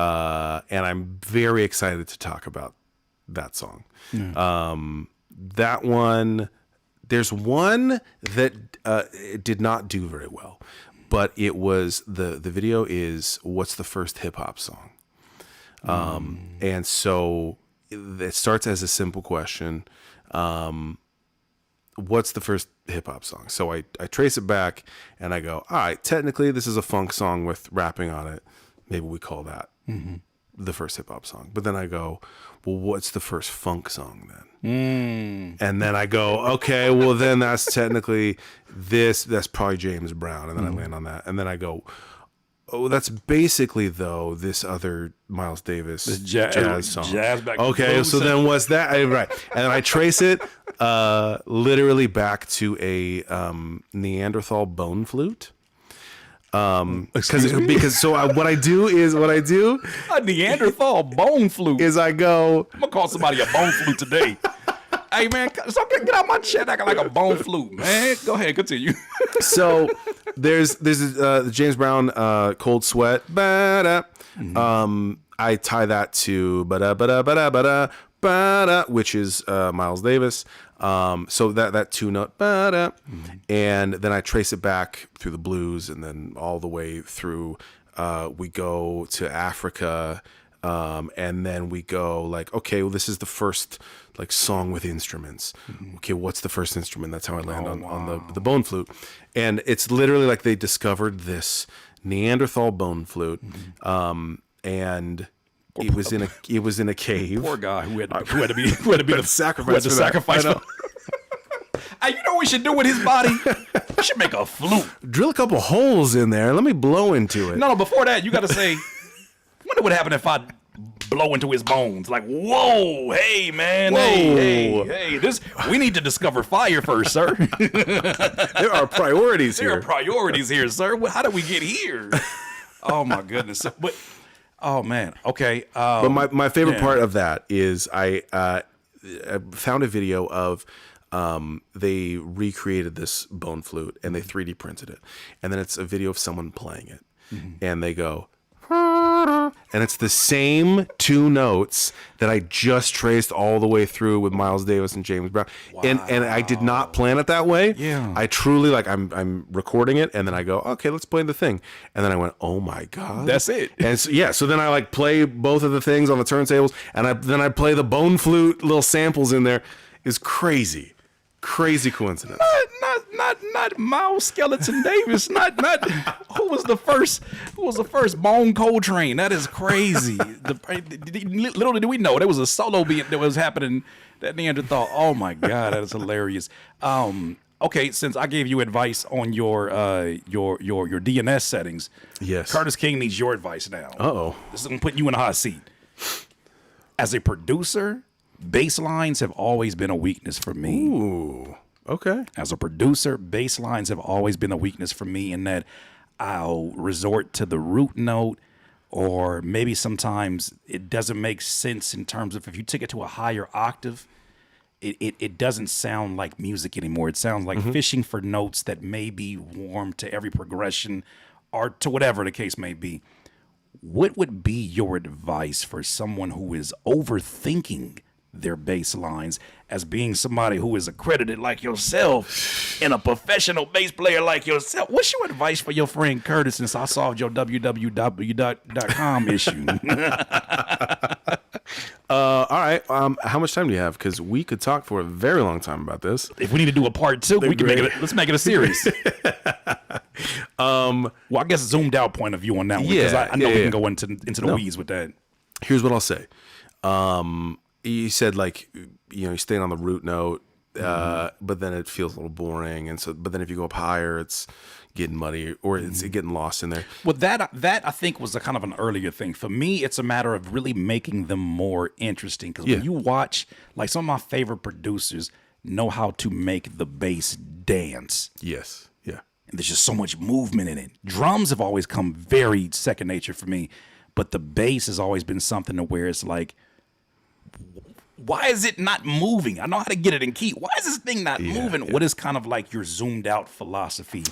And I'm very excited to talk about that song. Yeah. That one, there's one that it did not do very well, but it was the video is what's the first hip hop song, and so it starts as a simple question. What's the first hip hop song? So I trace it back and I go, all right, technically this is a funk song with rapping on it. Maybe we call that the first hip hop song. But then I go, well, what's the first funk song then? And then I go, okay, well then that's technically that's probably James Brown. And then I land on that. And then I go, oh, that's basically though this other Miles Davis jazz song. Okay, so then what's that? Right, and then I trace it literally back to a Neanderthal bone flute. Because what I do a Neanderthal bone flute is I go. I'm gonna call somebody a bone flute today. Hey man, get out my chat acting like a bone flute, man. Go ahead, continue. So there's James Brown Cold Sweat. Ba-da. I tie that to ba-da, ba-da, ba-da, ba-da, ba-da, which is Miles Davis. So that two note ba-da, and then I trace it back through the blues and then all the way through. We go to Africa. And then we go like, okay, well, this is the first like song with instruments. Okay, what's the first instrument? That's how I land on the bone flute. And it's literally like they discovered this Neanderthal bone flute, and it was in a cave. Poor guy who had to be the sacrifice. Hey, you know what we should do with his body? We should make a flute. Drill a couple holes in there. Let me blow into it. No, before that, you got to say. Wonder what happened if I blow into his bones. Like, whoa, hey, man, whoa. hey, we need to discover fire first, sir. There are priorities here. There are priorities here, sir. How did we get here? Oh, my goodness. But Oh man. Okay. But my favorite yeah. part of that is I found a video of they recreated this bone flute and they 3D printed it, and then it's a video of someone playing it, and they go, and it's the same two notes that I just traced all the way through with Miles Davis and James Brown. And I did not plan it that way. Yeah. I truly, like, I'm recording it, and then I go, okay, let's play the thing. And then I went, oh my God. That's it. And so, yeah, so then I like play both of the things on the turntables, and then I play the bone flute little samples in there. It's crazy. Crazy coincidence. Not Miles Skeleton Davis. Not who was the first Bone Coltrane. That is crazy. Little did we know there was a solo beat that was happening that Neanderthal. Oh my God, that is hilarious. Okay, since I gave you advice on your DNS settings, Yes. Curtis King needs your advice now. Uh-oh. This is gonna put you in a hot seat. As a producer, bass lines have always been a weakness for me. Ooh. Okay. As a producer, bass lines have always been a weakness for me in that I'll resort to the root note, or maybe sometimes it doesn't make sense in terms of if you take it to a higher octave, it doesn't sound like music anymore. It sounds like fishing for notes that may be warm to every progression or to whatever the case may be. What would be your advice for someone who is overthinking their bass lines, as being somebody who is accredited like yourself and a professional bass player like yourself? What's your advice for your friend Curtis, since I solved your www.com issue? All right. How much time do you have? Because we could talk for a very long time about this. If we need to do a part two, we can let's make it a series. Well, I guess zoomed out point of view on that one, because I know we can go into the weeds with that. Here's what I'll say. You said, like, you're staying on the root note, but then it feels a little boring, and so. But then if you go up higher, it's getting muddy, or it's getting lost in there. Well, that I think was a kind of an earlier thing. For me, it's a matter of really making them more interesting. Because when you watch, like, some of my favorite producers know how to make the bass dance. Yes. Yeah. And there's just so much movement in it. Drums have always come very second nature for me, but the bass has always been something to where it's like, why is it not moving? I know how to get it in key. Why is this thing not moving? Yeah. What is kind of like your zoomed out philosophy?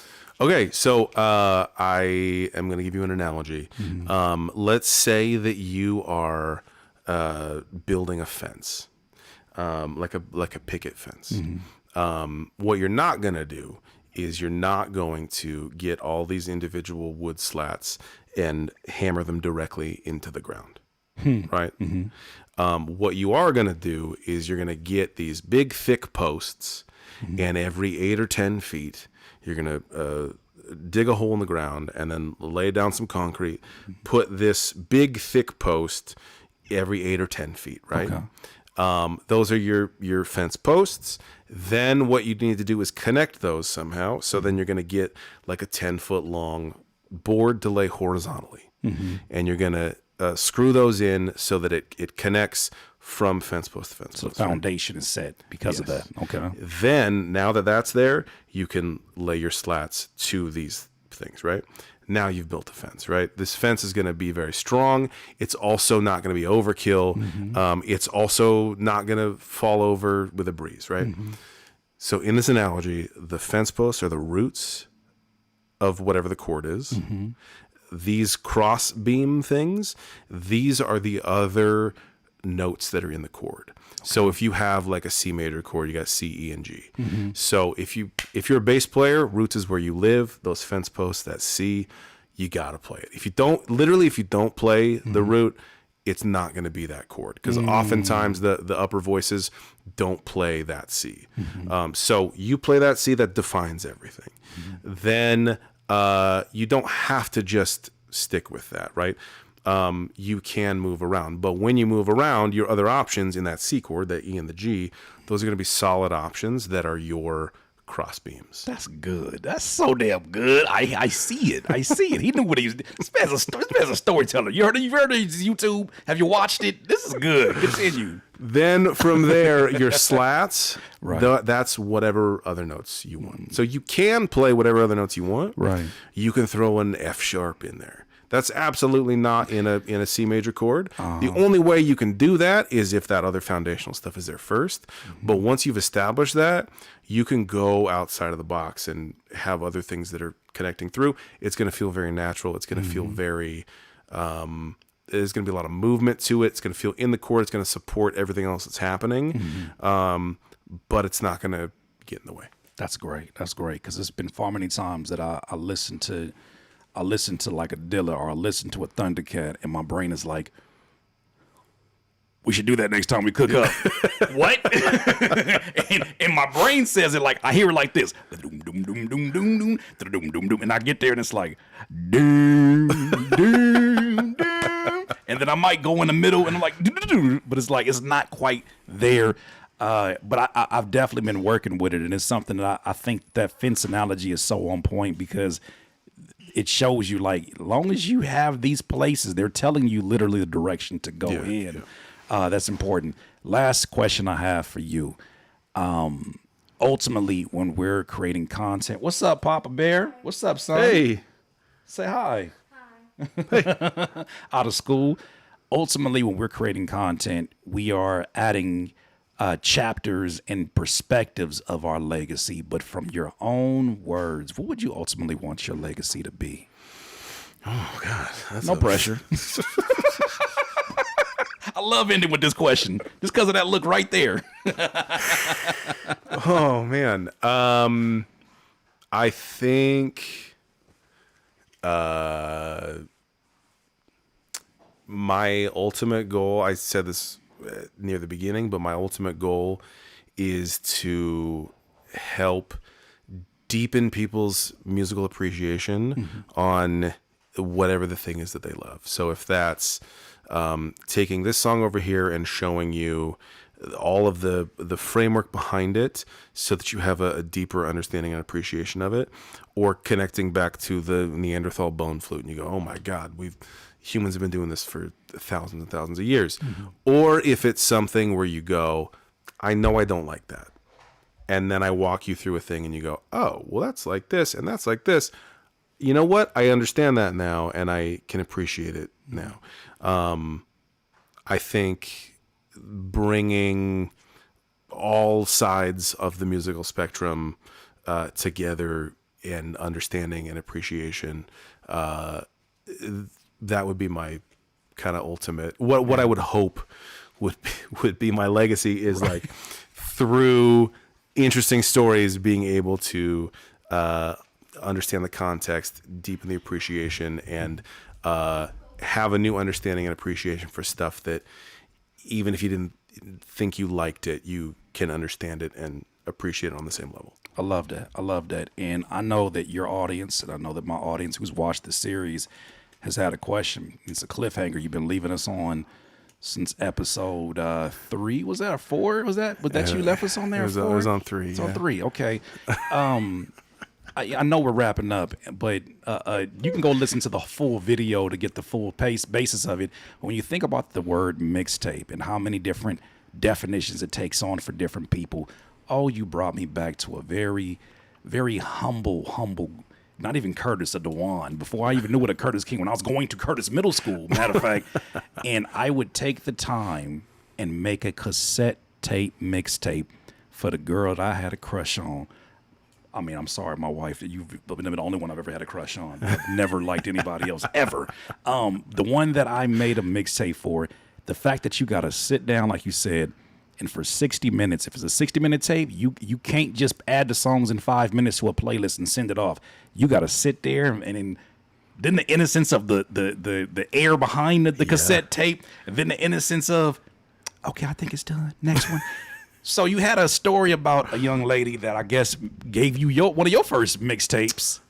Okay, so I am going to give you an analogy. Let's say that you are building a fence, like a picket fence. What you're not going to do is you're not going to get all these individual wood slats and hammer them directly into the ground, right? What you are going to do is you're going to get these big, thick posts, and every 8 or 10 feet, you're going to dig a hole in the ground and then lay down some concrete, put this big, thick post every 8 or 10 feet, right? Okay. Those are your fence posts. Then what you need to do is connect those somehow. So then you're going to get like a 10-foot long board to lay horizontally. And you're going to screw those in so that it connects from fence post to fence post. The foundation is set because of that. Okay. Then, now that that's there, you can lay your slats to these things, right? Now you've built a fence, right? This fence is going to be very strong. It's also not going to be overkill. It's also not going to fall over with a breeze, right? So in this analogy, the fence posts are the roots of whatever the chord is. These cross beam things, these are the other notes that are in the chord. So if you have like a C major chord, you got C, E, and G. So if you're a bass player, roots is where you live. Those fence posts, that C, you gotta play it. If you don't play the root, it's not going to be that chord, because oftentimes the upper voices don't play that C. So you play that C, that defines everything. Then you don't have to just stick with that, right? You can move around, but when you move around, your other options in that C chord, that E and the G, those are going to be solid options that are your cross beams. That's good. That's so damn good. I see it. He knew what he was. This man's a storyteller. You've heard his YouTube. Have you watched it? This is good. Continue. Then from there, your slats, right. That's whatever other notes you want. So you can play whatever other notes you want. Right. You can throw an F sharp in there. That's absolutely not in a C major chord. The only way you can do that is if that other foundational stuff is there first. But once you've established that, you can go outside of the box and have other things that are connecting through. It's going to feel very natural. It's going to feel very, there's going to be a lot of movement to it. It's going to feel in the chord. It's going to support everything else that's happening. But it's not going to get in the way. That's great. That's great. Because it's been far many times that I listen to like a Dilla or I listen to a Thundercat, and my brain is like, we should do that next time we cook up. What? and my brain says it like, I hear it like this. Doom, doom, doom, doom, doom, doom, doom, doom, doom. And I get there and it's like, doom, doom, doom. And then I might go in the middle and I'm like, but it's like, it's not quite there. But I've definitely been working with it. And it's something that I think that fence analogy is so on point because it shows you, like, as long as you have these places, they're telling you literally the direction to go in. That's important. Last question I have for you. Ultimately, when we're creating content, what's up, Papa Bear? What's up, son? Hey. Say hi. Hi. Out of school. Ultimately, when we're creating content, we are adding chapters and perspectives of our legacy. But from your own words, what would you ultimately want your legacy to be? Oh, God. That's no pressure. I love ending with this question just because of that look right there. Oh, man. I think my ultimate goal, I said this near the beginning, but my ultimate goal is to help deepen people's musical appreciation on whatever the thing is that they love. So if that's taking this song over here and showing you all of the framework behind it so that you have a deeper understanding and appreciation of it, or connecting back to the Neanderthal bone flute and you go, oh my God, humans have been doing this for thousands and thousands of years. Or if it's something where you go, I know I don't like that. And then I walk you through a thing and you go, oh, well, that's like this and that's like this. You know what? I understand that now and I can appreciate it now. I think bringing all sides of the musical spectrum together and understanding and appreciation, that would be my kind of ultimate. What I would hope would be my legacy is like through interesting stories, being able to understand the context, deepen the appreciation, and have a new understanding and appreciation for stuff that even if you didn't think you liked it, you can understand it and appreciate it on the same level. I love that. I love that. And I know that your audience, and I know that my audience who's watched the series has had a question. It's a cliffhanger you've been leaving us on since episode 3. Was that, or 4? Was that you left us on there? It was on 3. It's on 3. Okay. I know we're wrapping up, but you can go listen to the full video to get the full basis of it. When you think about the word mixtape and how many different definitions it takes on for different people, you brought me back to a very, very humble, not even Curtis, a Dewan, before I even knew what a Curtis King, when I was going to Curtis Middle School, matter of fact. And I would take the time and make a cassette tape mixtape for the girl that I had a crush on. I mean, I'm sorry, my wife, you've been the only one I've ever had a crush on. I've never liked anybody else, ever. The one that I made a mixtape for, the fact that you got to sit down, like you said, and for 60 minutes, if it's a 60-minute tape, you can't just add the songs in 5 minutes to a playlist and send it off. You got to sit there and then the innocence of the air behind the cassette tape, and then the innocence of, okay, I think it's done. Next one. So you had a story about a young lady that I guess gave you one of your first mixtapes.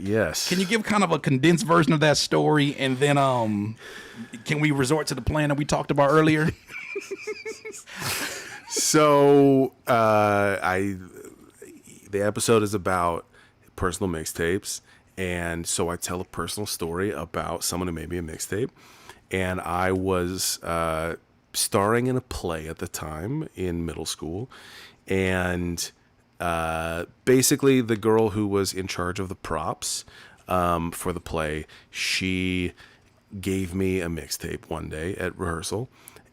Yes. Can you give kind of a condensed version of that story, and then can we resort to the plan that we talked about earlier? So the episode is about personal mixtapes, and so I tell a personal story about someone who made me a mixtape, and I was starring in a play at the time in middle school, and basically the girl who was in charge of the props for the play, she gave me a mixtape one day at rehearsal,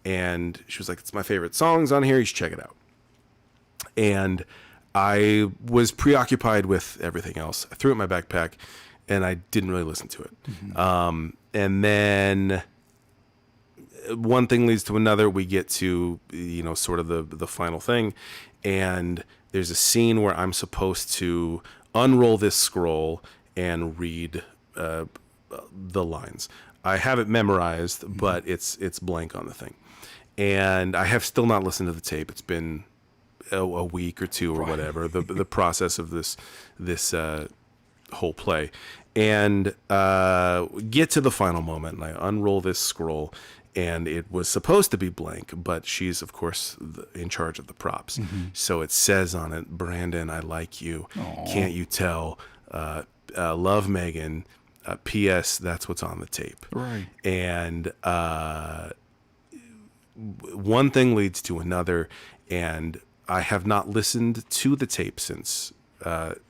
and she was like, "It's my favorite songs on here. You should check it out." And I was preoccupied with everything else. I threw it in my backpack, and I didn't really listen to it. And then one thing leads to another. We get to, sort of the final thing, and there's a scene where I'm supposed to unroll this scroll and read the lines. I have it memorized, but it's blank on the thing, and I have still not listened to the tape. It's been a week or two or whatever. The process of this whole play, and get to the final moment, and I unroll this scroll. And it was supposed to be blank, but she's, of course, in charge of the props. So it says on it, "Brandon, I like you. Aww. Can't you tell? Love, Megan. P.S. That's what's on the tape." Right. And one thing leads to another, and I have not listened to the tape since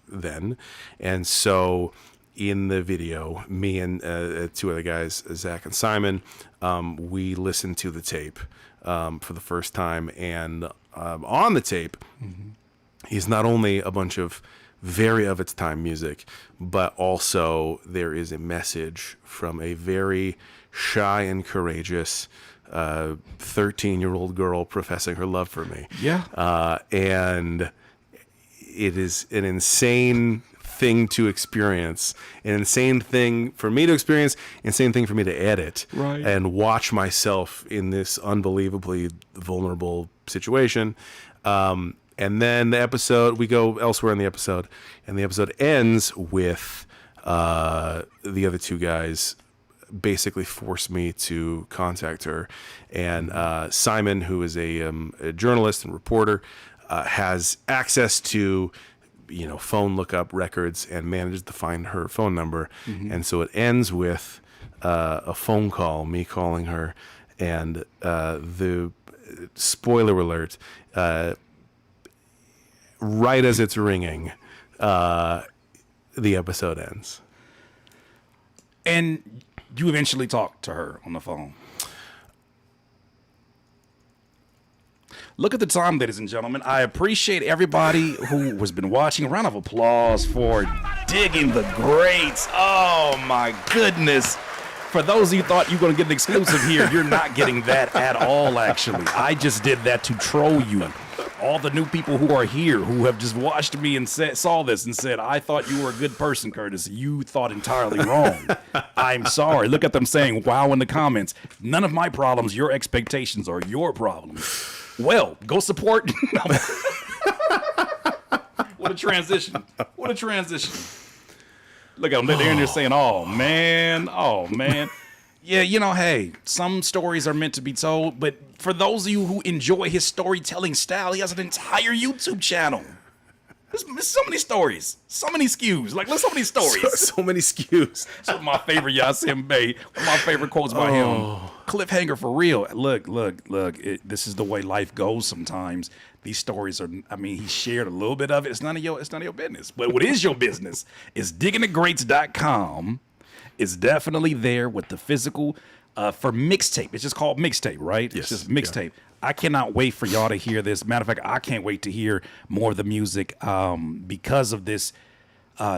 then. And so in the video, me and two other guys, Zach and Simon, we listened to the tape for the first time, and on the tape is not only a bunch of very of its time music, but also there is a message from a very shy and courageous 13-year-old girl professing her love for me. Yeah. And it is an insane thing to experience, an insane thing for me to experience, insane thing for me to edit, right, and watch myself in this unbelievably vulnerable situation. And then the episode, we go elsewhere in the episode, and the episode ends with the other two guys basically force me to contact her. And Simon, who is a journalist and reporter, has access to phone lookup records and manages to find her phone number. And so it ends with a phone call, me calling her, and the spoiler alert, right as it's ringing, the episode ends. And you eventually talked to her on the phone. Look at the time, ladies and gentlemen. I appreciate everybody who has been watching. A round of applause for Digging the Greats. Oh, my goodness. For those of you who thought you were going to get an exclusive here, you're not getting that at all, actually. I just did that to troll you. All the new people who are here, who have just watched me and saw this and said, "I thought you were a good person, Curtis. You thought entirely wrong." I'm sorry. Look at them saying, "Wow," in the comments. None of my problems, your expectations are your problems. Well, go support. What a transition. What a transition. Look at them. They're in there saying, "Oh, man. Oh, man." Yeah, hey, some stories are meant to be told, but for those of you who enjoy his storytelling style, he has an entire YouTube channel. There's so many stories, so many skews. Like, look, so many stories. So many skews. So my favorite Yasin Bey, one of my favorite quotes by him. Cliffhanger for real. Look. This is the way life goes sometimes. These stories are, he shared a little bit of it. It's none of your business. But what is your business is diggingthegreats.com. It's definitely there with the physical for Mixtape. It's just called Mixtape, right? Yes. It's just Mixtape. Yeah. I cannot wait for y'all to hear this. Matter of fact, I can't wait to hear more of the music because of this.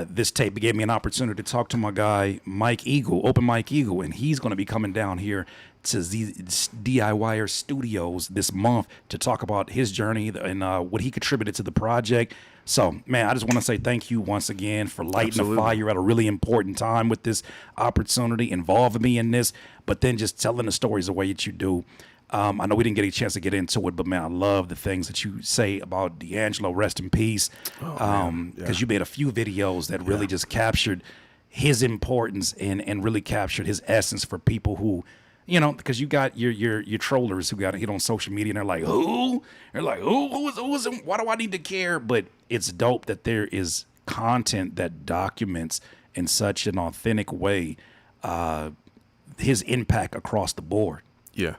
This tape gave me an opportunity to talk to my guy, Mike Eagle, Open Mike Eagle, and he's going to be coming down here to DIYer Studios this month to talk about his journey and what he contributed to the project. So, man, I just want to say thank you once again for lighting the fire at a really important time with this opportunity, involving me in this, but then just telling the stories the way that you do. I know we didn't get a chance to get into it, but, man, I love the things that you say about D'Angelo, rest in peace, because you made a few videos that really just captured his importance and really captured his essence for people who, because you got your trollers who got hit on social media, and they're like, who? They're like, who is why do I need to care? But it's dope that there is content that documents in such an authentic way his impact across the board. Yeah.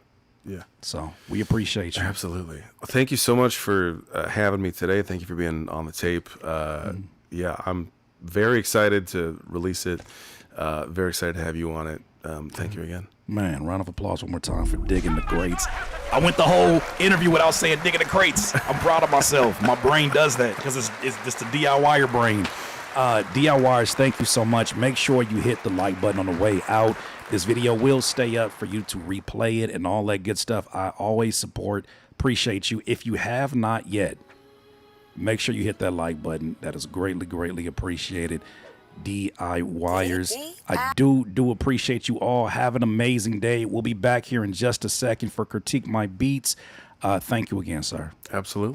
So we appreciate you. Absolutely. Well, thank you so much for having me today. Thank you for being on the tape. Yeah, I'm very excited to release it. Very excited to have you on it. Thank you again. Man, round of applause one more time for Diggin The Greats. I went the whole interview without saying Diggin The Greats. I'm proud of myself. My brain does that because it's just a DIYer brain. DIYers, thank you so much. Make sure you hit the like button on the way out. This video will stay up for you to replay it and all that good stuff. I always support, appreciate you. If you have not yet, make sure you hit that like button. That is greatly, greatly appreciated. DIYers, I do appreciate you all. Have an amazing day. We'll be back here in just a second for Critique My Beats. Thank you again, sir. Absolutely.